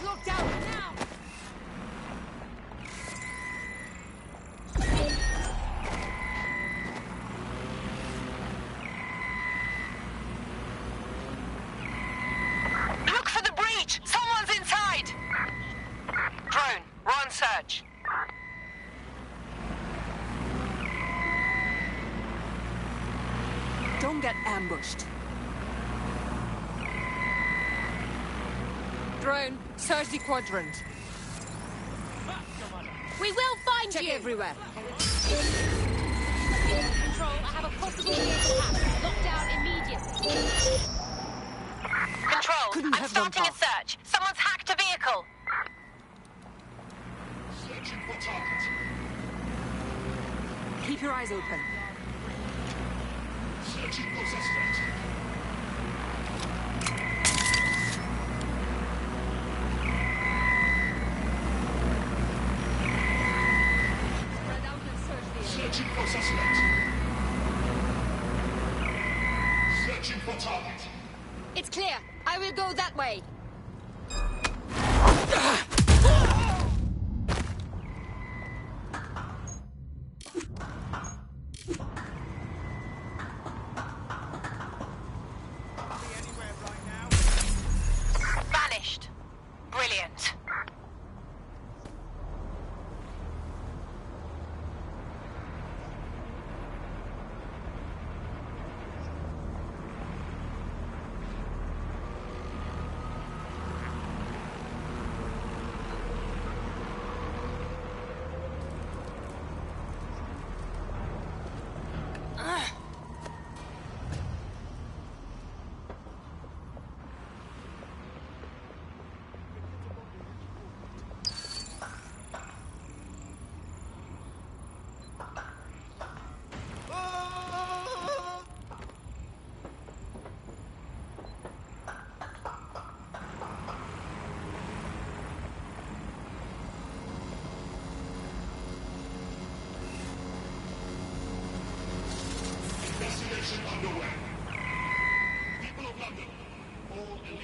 Look down now! Look for the breach! Someone's inside! Drone, run search. Don't get ambushed. Drone, search the quadrant. We will find Check you! everywhere. Control, I have a possible vehicle hack. Lockdown immediately. Control, Couldn't I'm have gone starting a far. search. Someone's hacked a vehicle. Searching for target. Keep your eyes open. Searching for suspect. Spread out and search the area. Searching for suspect. Searching for target. It's clear. I will go that way. Vanished. Brilliant.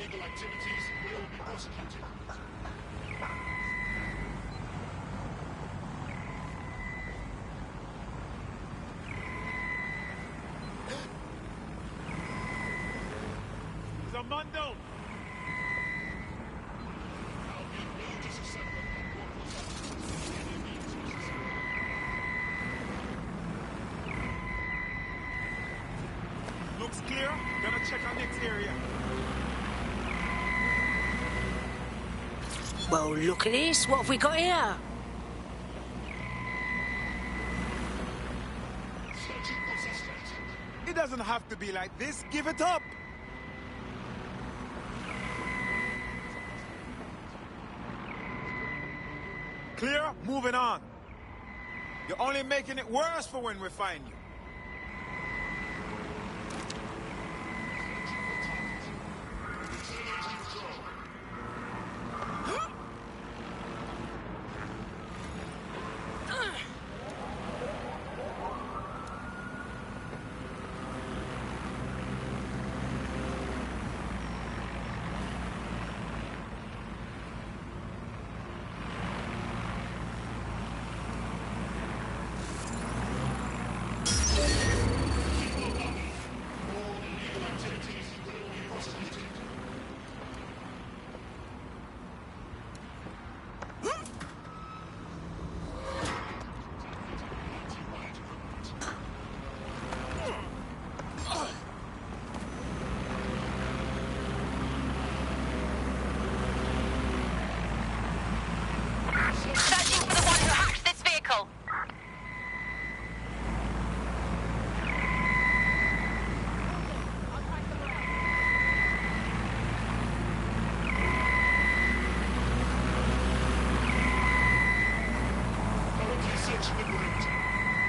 illegal activities will be prosecuted. Zamando! Looks clear. Gonna check our next area. Well, look at this. What have we got here? It doesn't have to be like this. Give it up. Clear? Moving on. You're only making it worse for when we find you.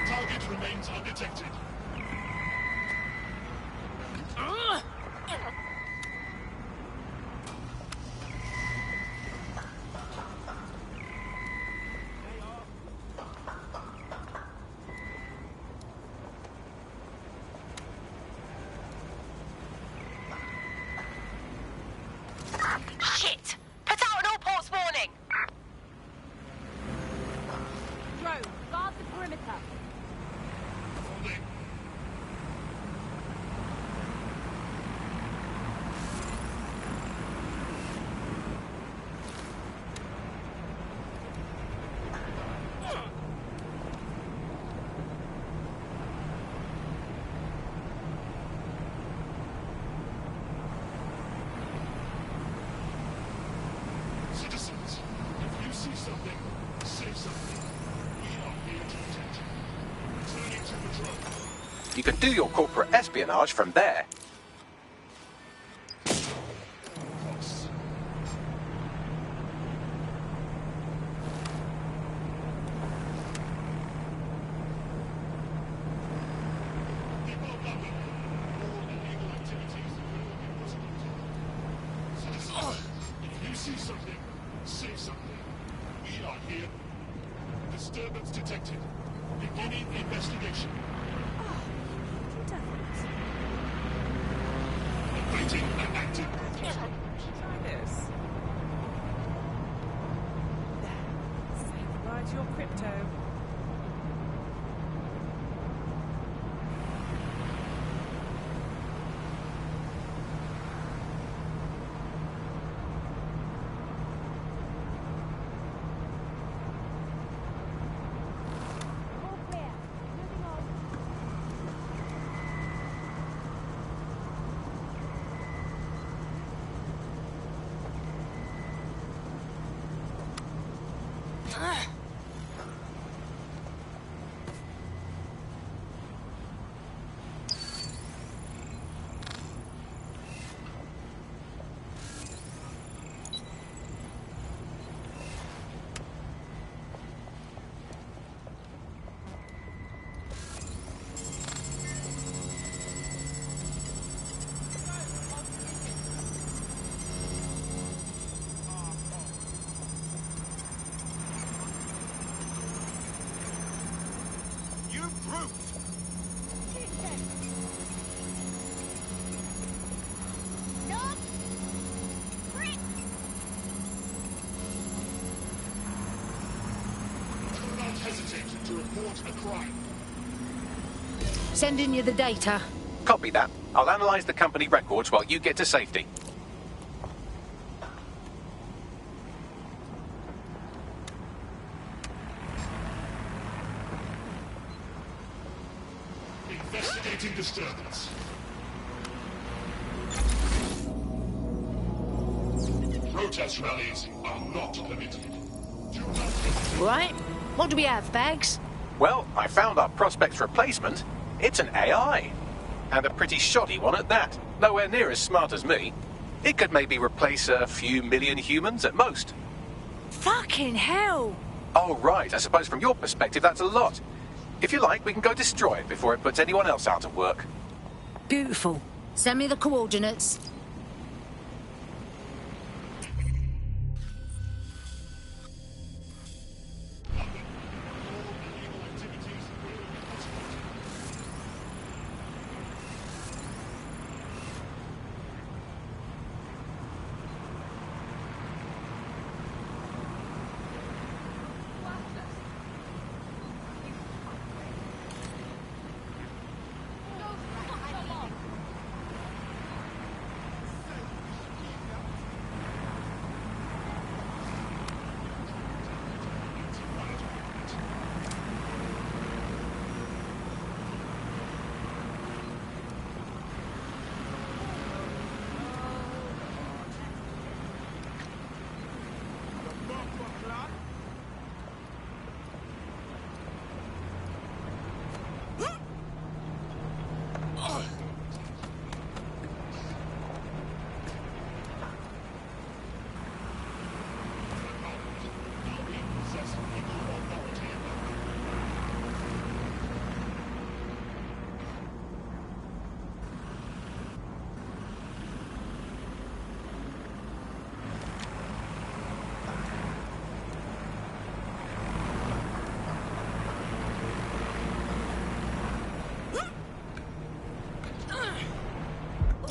Target remains undetected. Shit! Put out an all-ports warning! Drone, guard the perimeter. Citizens, if you see something, say something. We are here to protect you. Returning to patrol. You can do your corporate espionage from there. If you see something, say something. We are here. Disturbance detected. Beginning investigation. Awaiting an active protocol. Try this. Say goodbye to your crypto. report a crime. Sending you the data. Copy that. I'll analyze the company records while you get to safety. Investigating disturbance. Protest rallies are not permitted. Do not Right. What do we have, Bags? Well, I found our prospect's replacement. It's an AI. And a pretty shoddy one at that. Nowhere near as smart as me. It could maybe replace a few million humans at most. Fucking hell! Oh, right. I suppose from your perspective that's a lot. If you like, we can go destroy it before it puts anyone else out of work. Beautiful. Send me the coordinates.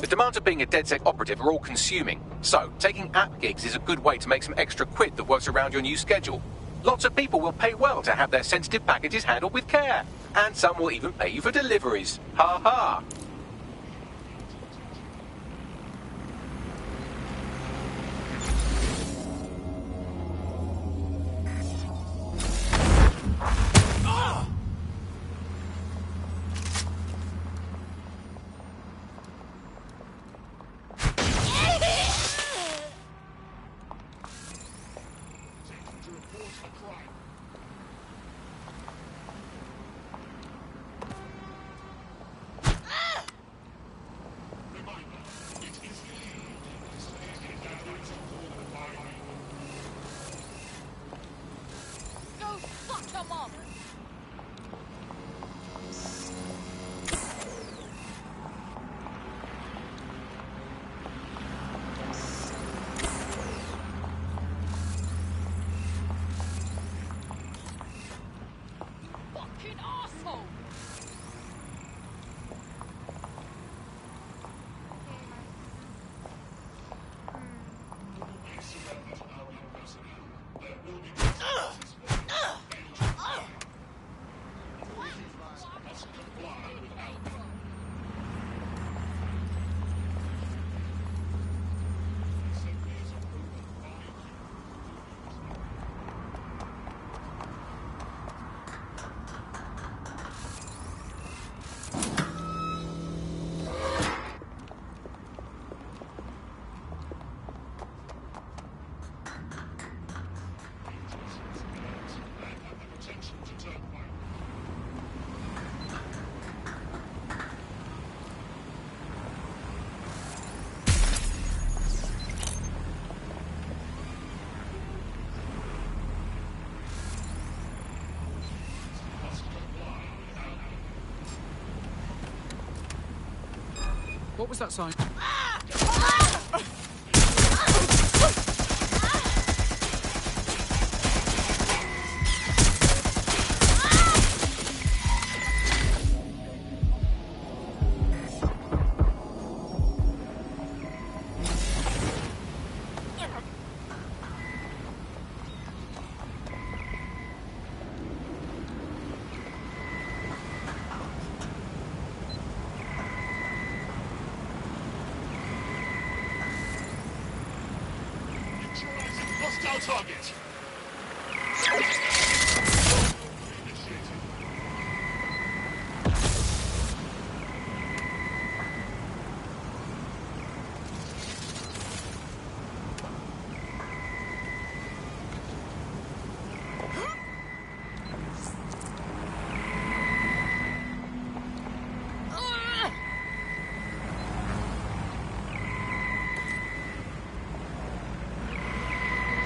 The demands of being a DedSec operative are all-consuming, so taking app gigs is a good way to make some extra quid that works around your new schedule. Lots of people will pay well to have their sensitive packages handled with care, and some will even pay you for deliveries. Ha ha! What was that sign? our target.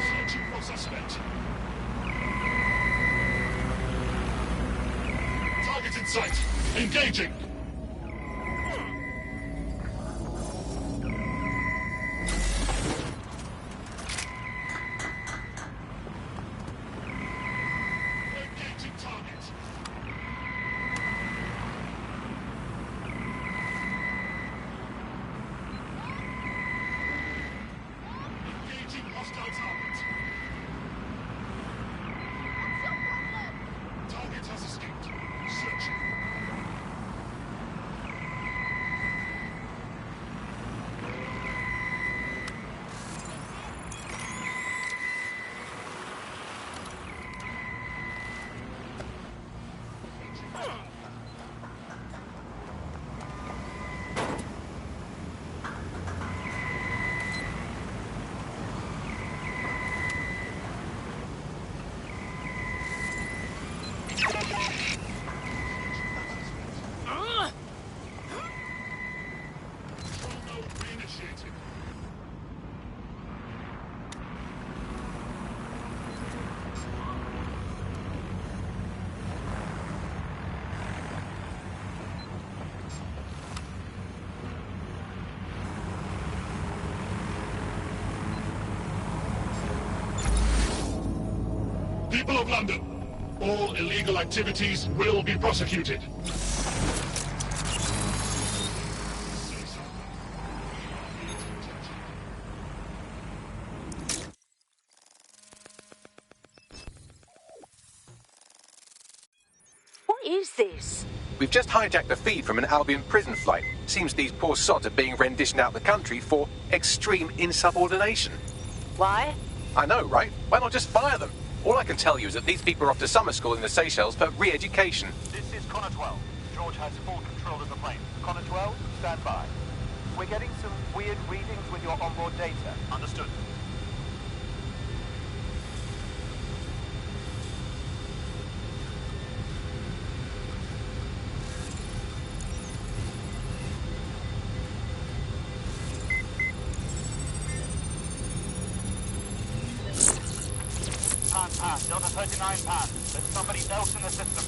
Searching for suspect. Target in sight. Engaging. Engaging target. Engaging hostile target. Target has escaped. Searching. Control node reinitiated. People of London, all illegal activities will be prosecuted. What is this? We've just hijacked a feed from an Albion prison flight. Seems these poor sods are being renditioned out the country for extreme insubordination. Why? I know, right? Why not just fire them? All I can tell you is that these people are off to summer school in the Seychelles for re-education. This is Connor 12. George has full control of the plane. Connor 12, stand by. We're getting some weird readings with your onboard data. Understood. Pan, Delta 39 Pan. There's somebody else in the system.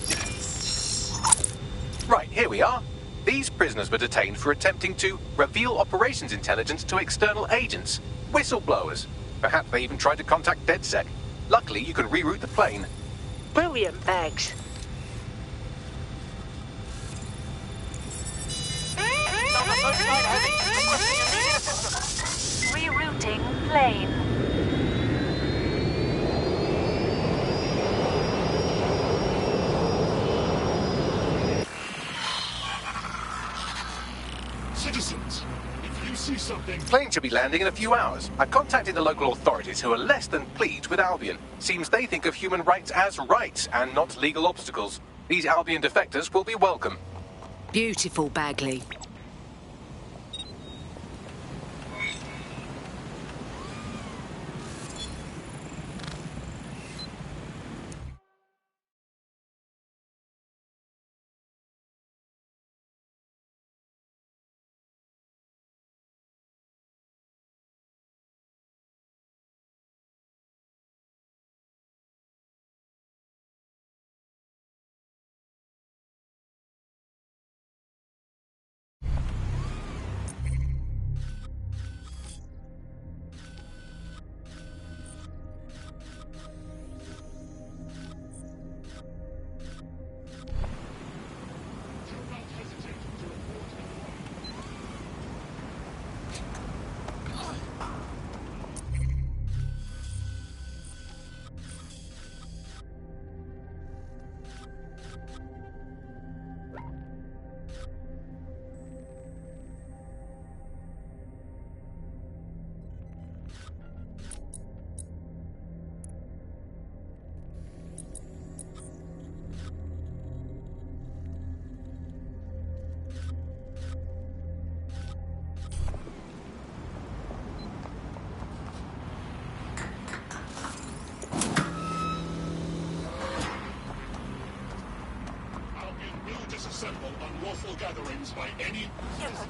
Right, here we are. These prisoners were detained for attempting to reveal operations intelligence to external agents. Whistleblowers. Perhaps they even tried to contact DedSec. Luckily, you can reroute the plane. Brilliant, Bags. Delta 39 Heavy. Requesting immediate assistance. Rerouting plane. Citizens, if you see something... Plane should be landing in a few hours. I've contacted the local authorities who are less than pleased with Albion. Seems they think of human rights as rights and not legal obstacles. These Albion defectors will be welcome. Beautiful, Bagley. gatherings by any citizens.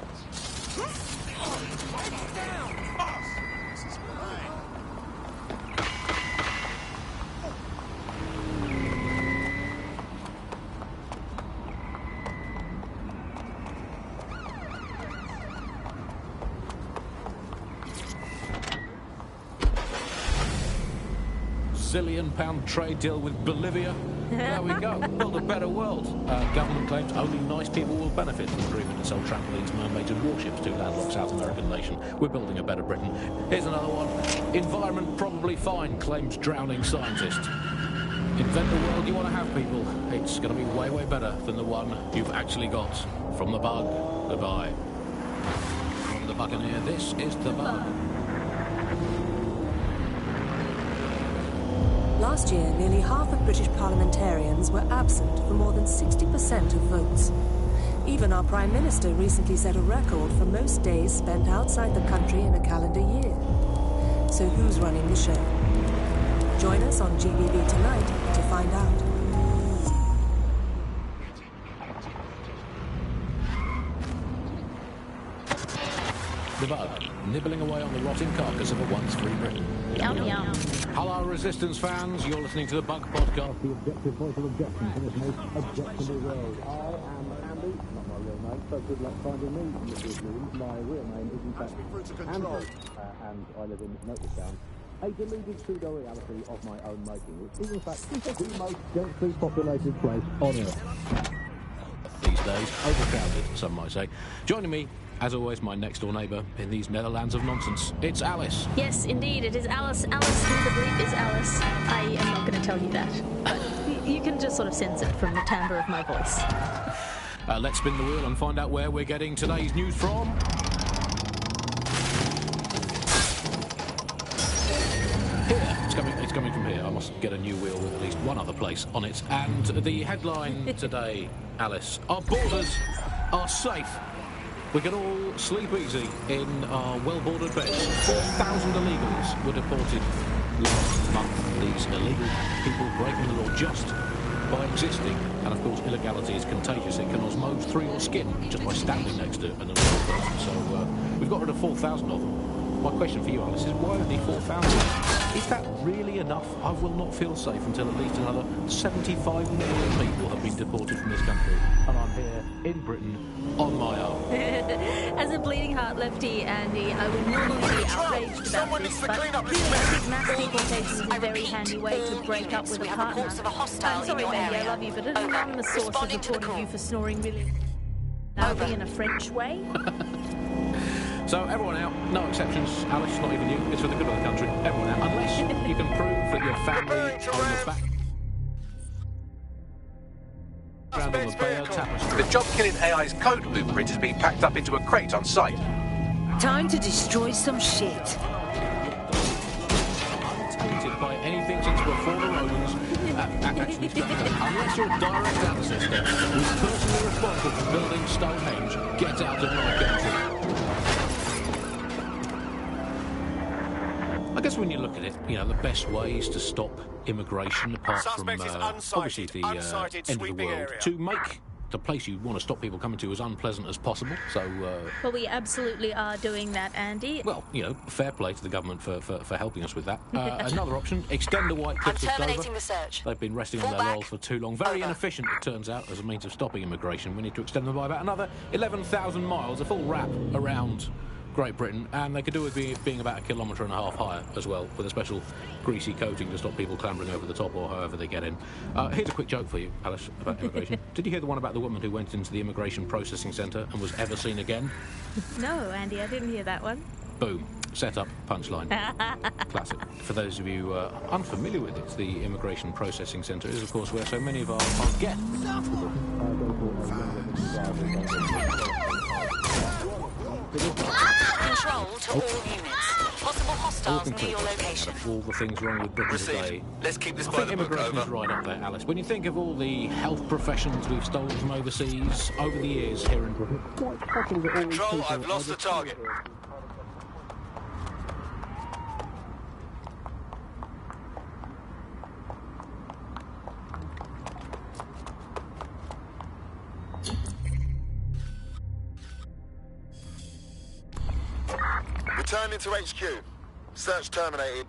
£1 trade deal with Bolivia. There we go. Build a better world. Government claims only nice people will benefit from agreement to sell trampolines, mermaids and warships to landlocked South American nation. We're building a better Britain. Here's another one. Environment probably fine, claims drowning scientist. Invent the world you want to have, people. It's going to be way, way better than the one you've actually got. From the bug, goodbye. From the Buccaneer, this is the bug. Last year, nearly half of British parliamentarians were absent for more than 60% of votes. Even our Prime Minister recently set a record for most days spent outside the country in a calendar year. So who's running the show? Join us on GBB tonight to find out. The bug, nibbling away on the rotting carcass of a once free Britain. Yum, yum. Hello, Resistance fans. You're listening to the Bug Podcast, the objective voice of objection to this most objectionable world. I am Andy, not my real name, so good luck finding me in the big room. My real name is in fact Andrew, and I live in Notistown. A deluded pseudo-reality of my own making, which is in fact the most densely populated place on Earth. These days, overcrowded, some might say. Joining me, as always, my next-door neighbour in these Netherlands of nonsense. It's Alice. Yes, indeed, it is Alice. Alice who the bleep is Alice. I am not going to tell you that, but you can just sort of sense it from the timbre of my voice. Let's spin the wheel and find out where we're getting today's news from. Here. It's coming from here. I must get a new wheel with at least one other place on it. And the headline today, Alice, our borders are safe. We can all sleep easy in our well-bordered beds. 4,000 illegals were deported last month. These illegal people breaking the law just by existing. And of course, illegality is contagious. It can osmose through your skin just by standing next to an illegal person. So we've got rid of 4,000 of them. My question for you, Alice, is why only 4,000? Is that really enough? I will not feel safe until at least another 75 million people have been deported from this country. And I'm here in Britain on my own. As a bleeding heart lefty, Andy, I would normally be outraged about this, but I think mass deportation is a very handy way to break up with a partner. I'm sorry, baby, I love you, but an anonymous source has reported you for snoring really loudly in a French way. So everyone out, no exceptions. Alice, not even you. It's for the good of the country. Everyone out, unless you can prove that your family are your back. On the Bayer tapestry. The job-killing AI's code blueprint is being packed up into a crate on site. Time to destroy some shit. Untainted by anything since before the Romans. Actually, unless you're a direct ancestor who's personally responsible for building Stonehenge, get out of my country. I guess when you look at it, you know, the best ways to stop immigration, apart from obviously the end of the world, to make the place you want to stop people coming to as unpleasant as possible. So, well, we absolutely are doing that, Andy. Well, you know, fair play to the government for helping us with that. Another option: extend the white cliffs of Dover. Terminating the search. They've been resting on their laurels for too long. Very inefficient, it turns out, as a means of stopping immigration. We need to extend them by about another 11,000 miles, a full wrap around Great Britain, and they could do with being about 1.5 kilometres higher as well, with a special greasy coating to stop people clambering over the top or however they get in. Here's a quick joke for you, Alice, about immigration. Did you hear the one about the woman who went into the immigration processing centre and was ever seen again? No, Andy, I didn't hear that one. Boom. Set up, punchline. Classic. For those of you unfamiliar with it, the immigration processing centre is, of course, where so many of our guests Control to all units. Possible hostiles near your location. All the things wrong with Britain today. Let's keep this I think immigration is right up there, Alice. When you think of all the health professions we've stolen from overseas over the years here in Britain, Control, I've lost the target. Responding to HQ. Search terminated.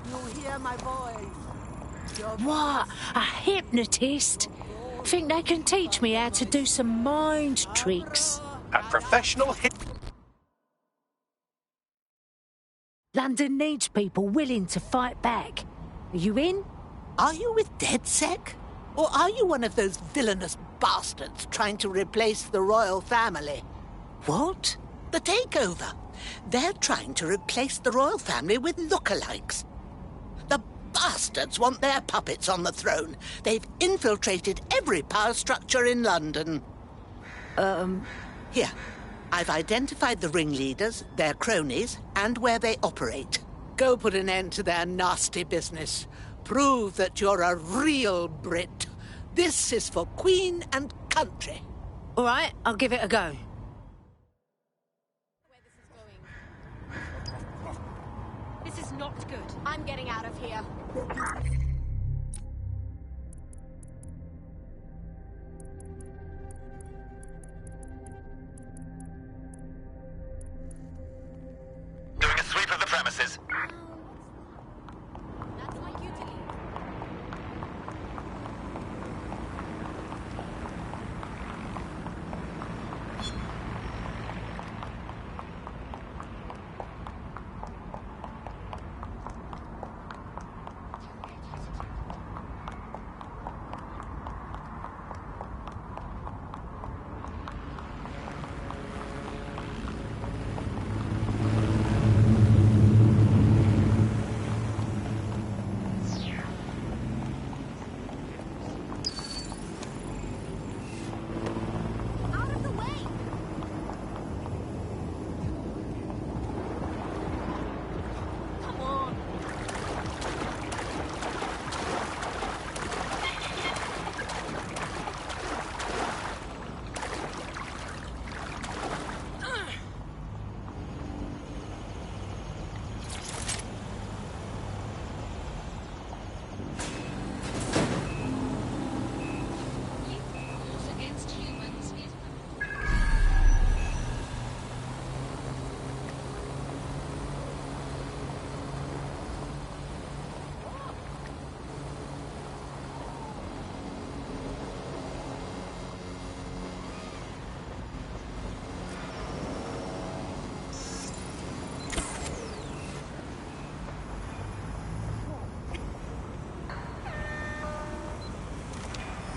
You'll hear my voice. What? A hypnotist? Think they can teach me how to do some mind tricks? A professional London needs people willing to fight back. Are you in? Are you with DedSec? Or are you one of those villainous bastards trying to replace the royal family? What? The takeover. They're trying to replace the royal family with lookalikes. The bastards want their puppets on the throne. They've infiltrated every power structure in London. Here. I've identified the ringleaders, their cronies, and where they operate. Go put an end to their nasty business. Prove that you're a real Brit. This is for Queen and country. All right, I'll give it a go. This is not good. I'm getting out of here. Doing a sweep of the premises. That's like you to leave.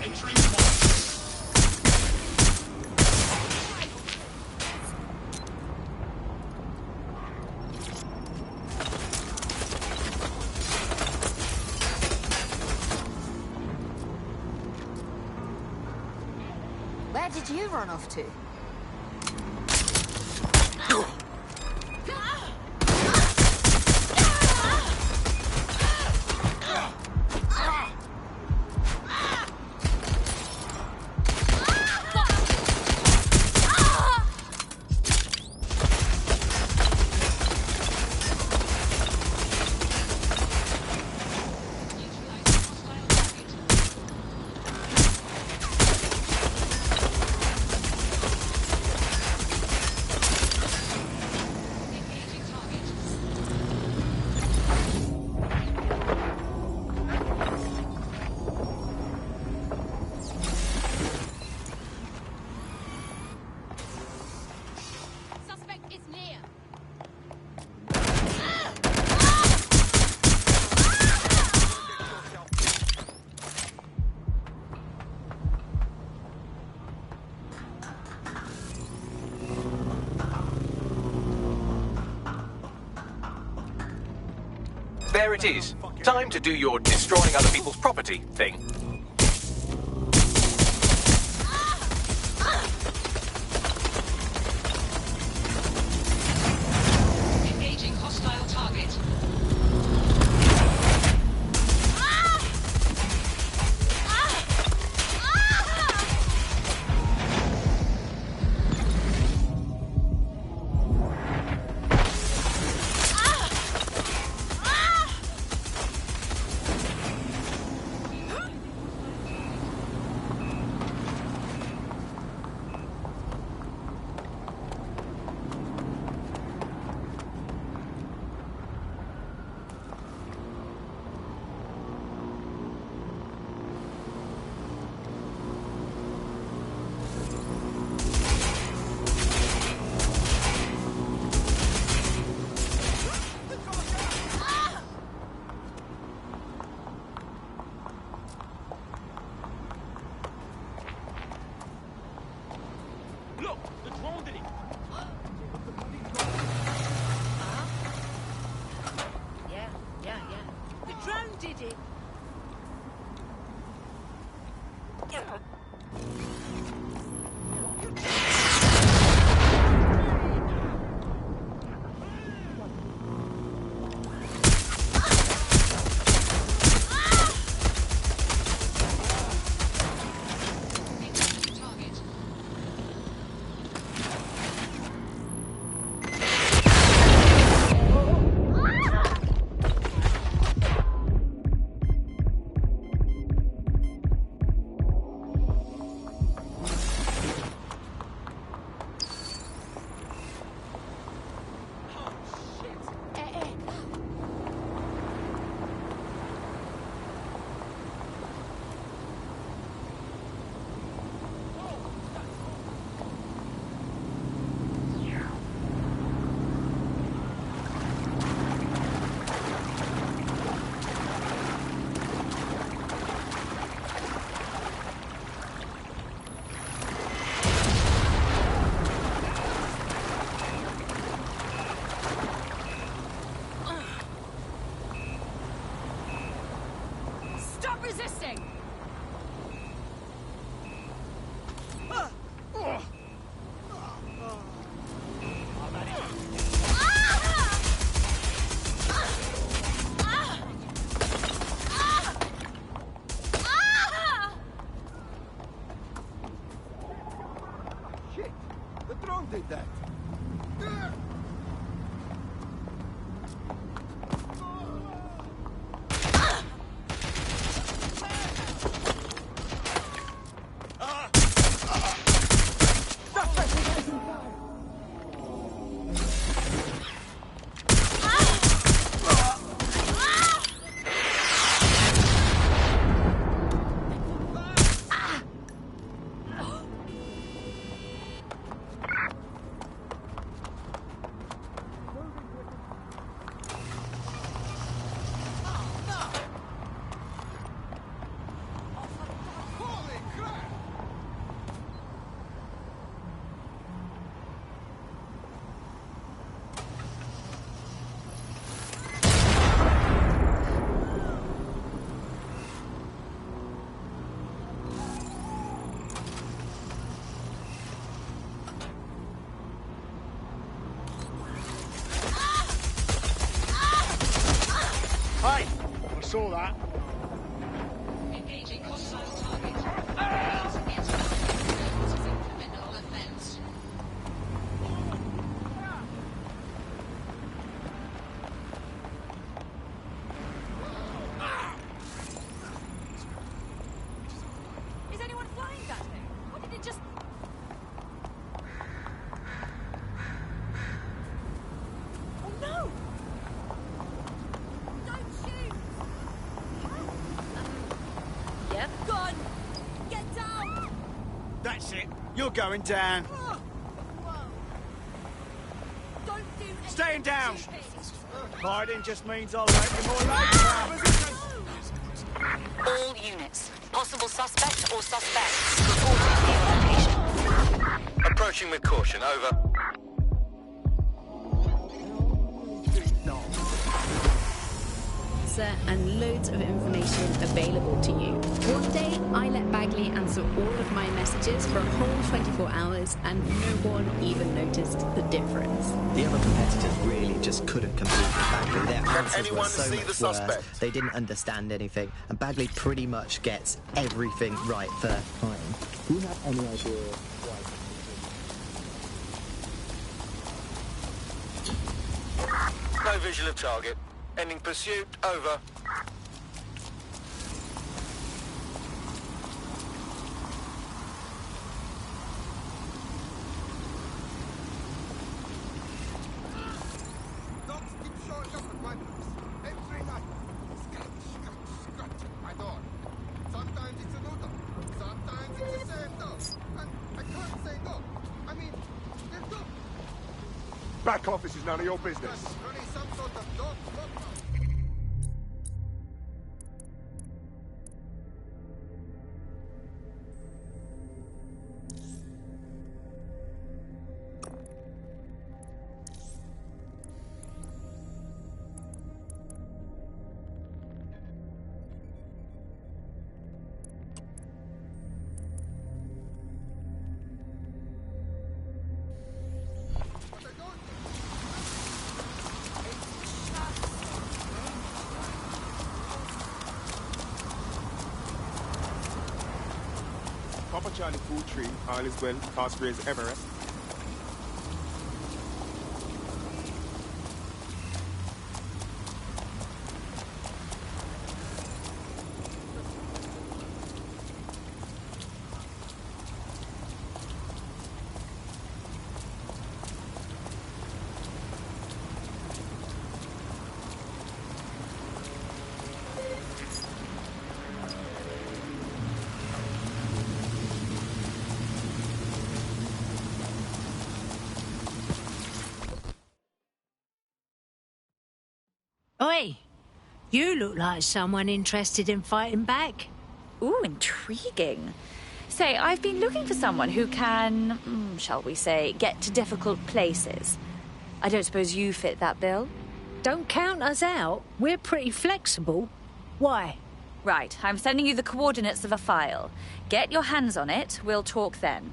Entering point. Where did you run off to? There it is. Time to do your destroying other people's property thing. Engaging hostile target. it. Stop resisting! Shit! The drone did that! Hey! I saw that. Engaging hostile target. Criminal offense. Is anyone flying that thing? Why did it just... Oh no! Don't shoot! Yep. Gun! Get down! That's it. You're going down. Don't do anything Staying down. stupid. Hiding just means I'll make you more late. All units. Possible suspect or suspects. Reporting near location. Approaching with caution, over. And loads of information available to you. One day, I let Bagley answer all of my messages for a whole 24 hours, and no one even noticed the difference. The other competitors really just couldn't compete with Bagley. Their Can answers were anyone so see much the worse. suspect? They didn't understand anything, and Bagley pretty much gets everything right first time. Do you have any idea why? No visual of target. Ending pursuit, over. Dogs keep showing up at my place. Every night. Scratch, scratch, scratch at my door. Sometimes it's a new dog. Sometimes it's the same dog. And I can't say no. I mean, they're dogs. Back office is none of your business. Running some sort of dog program. Papa Charlie 2-3, all is well, cause raise Everest. Oi, you look like someone interested in fighting back. Ooh, intriguing. Say, I've been looking for someone who can, shall we say, get to difficult places. I don't suppose you fit that bill? Don't count us out. We're pretty flexible. Why? Right, I'm sending you the coordinates of a file. Get your hands on it, we'll talk then.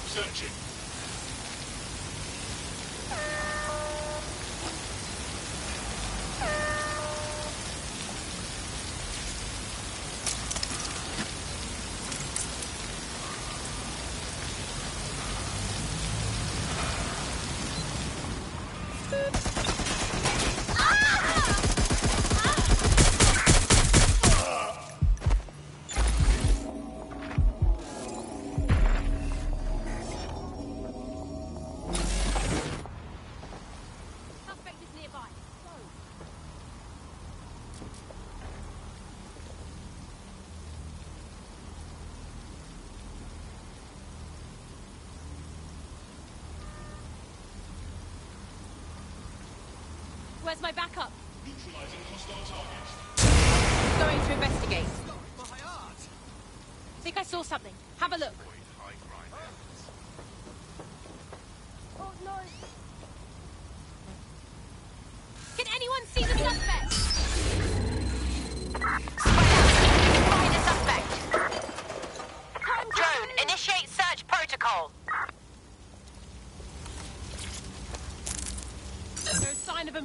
Searching. Where's my backup? Neutralizing hostile target. Going to investigate. Think I saw something. Have a look. Oh no! Can anyone see the suspect? Find the suspect. Drone, initiate search protocol.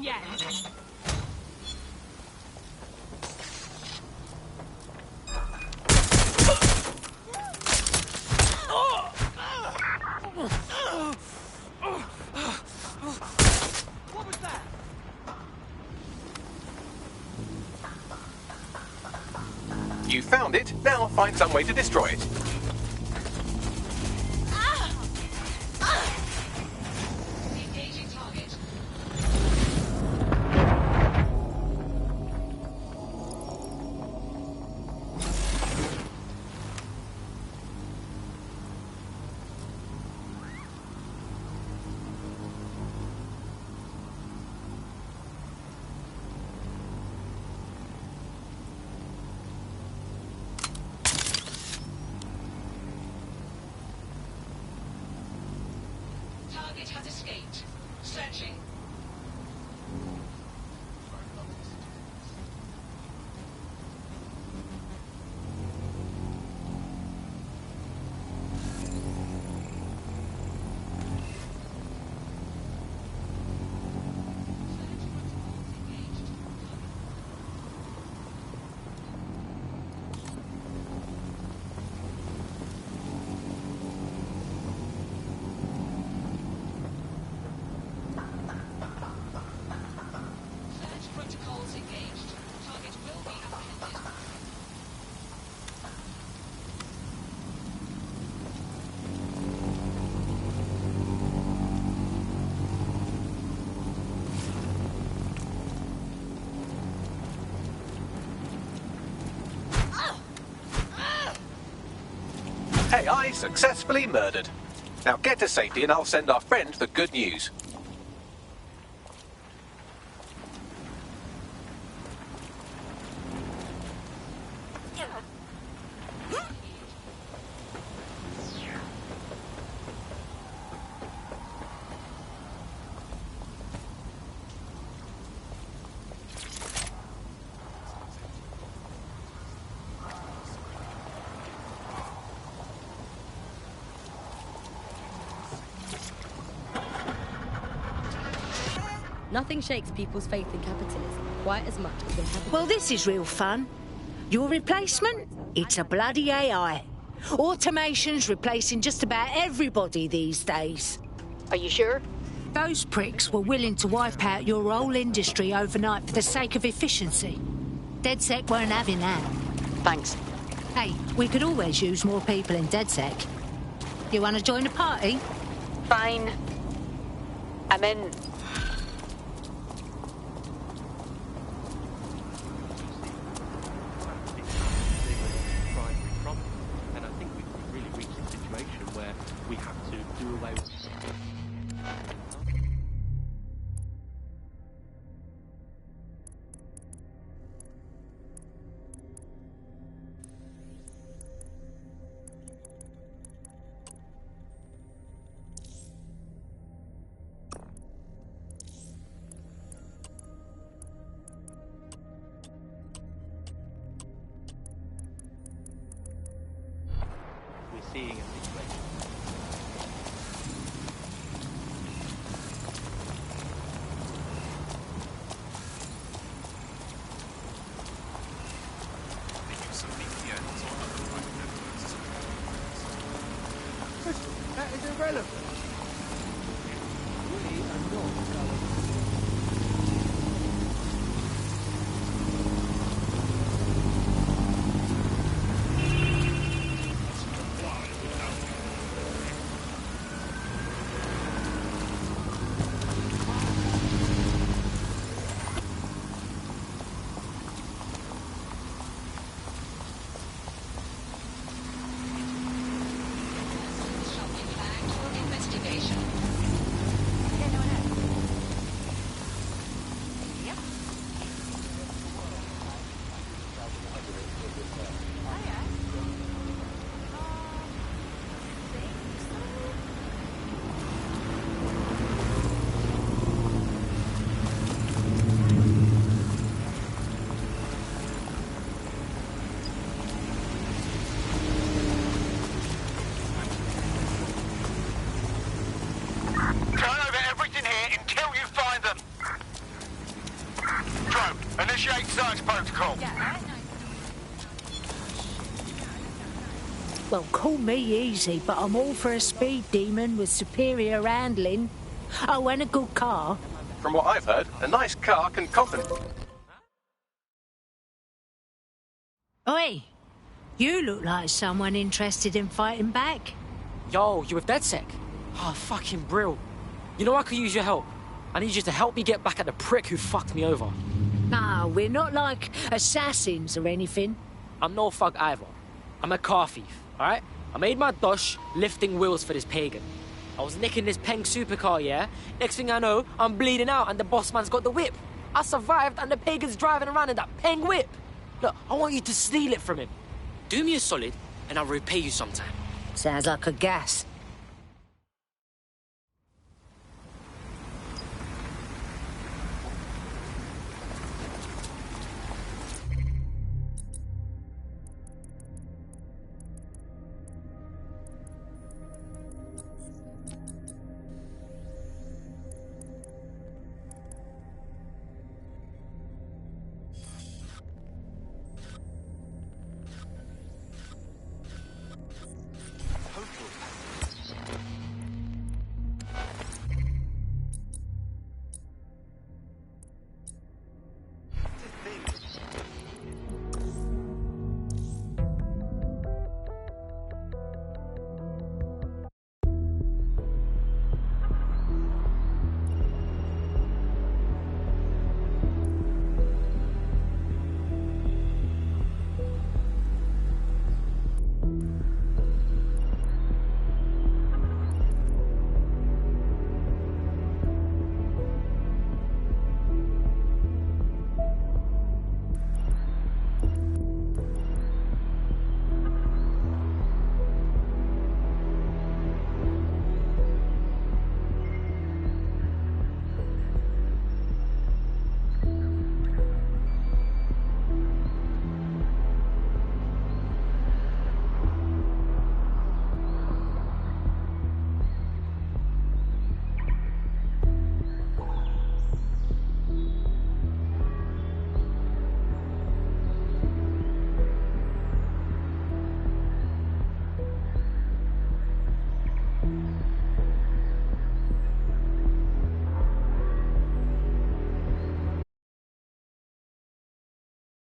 done yet. What was that? You found it. Now find some way to destroy it. Engaging target. Target has escaped. Searching. Search protocols engaged. Target will be apprehended. AI successfully murdered. Now get to safety and I'll send our friend the good news. Nothing shakes people's faith in capitalism quite as much as inhabitants. Well, this is real fun. Your replacement? It's a bloody AI. Automation's replacing just about everybody these days. Are you sure? Those pricks were willing to wipe out your whole industry overnight for the sake of efficiency. DedSec weren't having that. Thanks. Hey, we could always use more people in DedSec. You want to join the party? Fine. I'm in. Primary problem, and I think we've really reached a situation where we have to do away with. We're seeing a situation. That is irrelevant. We are not going. Investigation. Well, call me easy, but I'm all for a speed demon with superior handling. Oh, and a good car. From what I've heard, a nice car can compensate. Oi, you look like someone interested in fighting back. Yo, you with DedSec? Oh, fucking brill. You know I could use your help. I need you to help me get back at the prick who fucked me over. Nah, we're not like assassins or anything. I'm no fuck either. I'm a car thief, alright? I made my dosh lifting wheels for this pagan. I was nicking this Peng supercar, yeah? Next thing I know, I'm bleeding out and the boss man's got the whip. I survived and the pagan's driving around in that Peng whip. Look, I want you to steal it from him. Do me a solid and I'll repay you sometime. Sounds like a gas.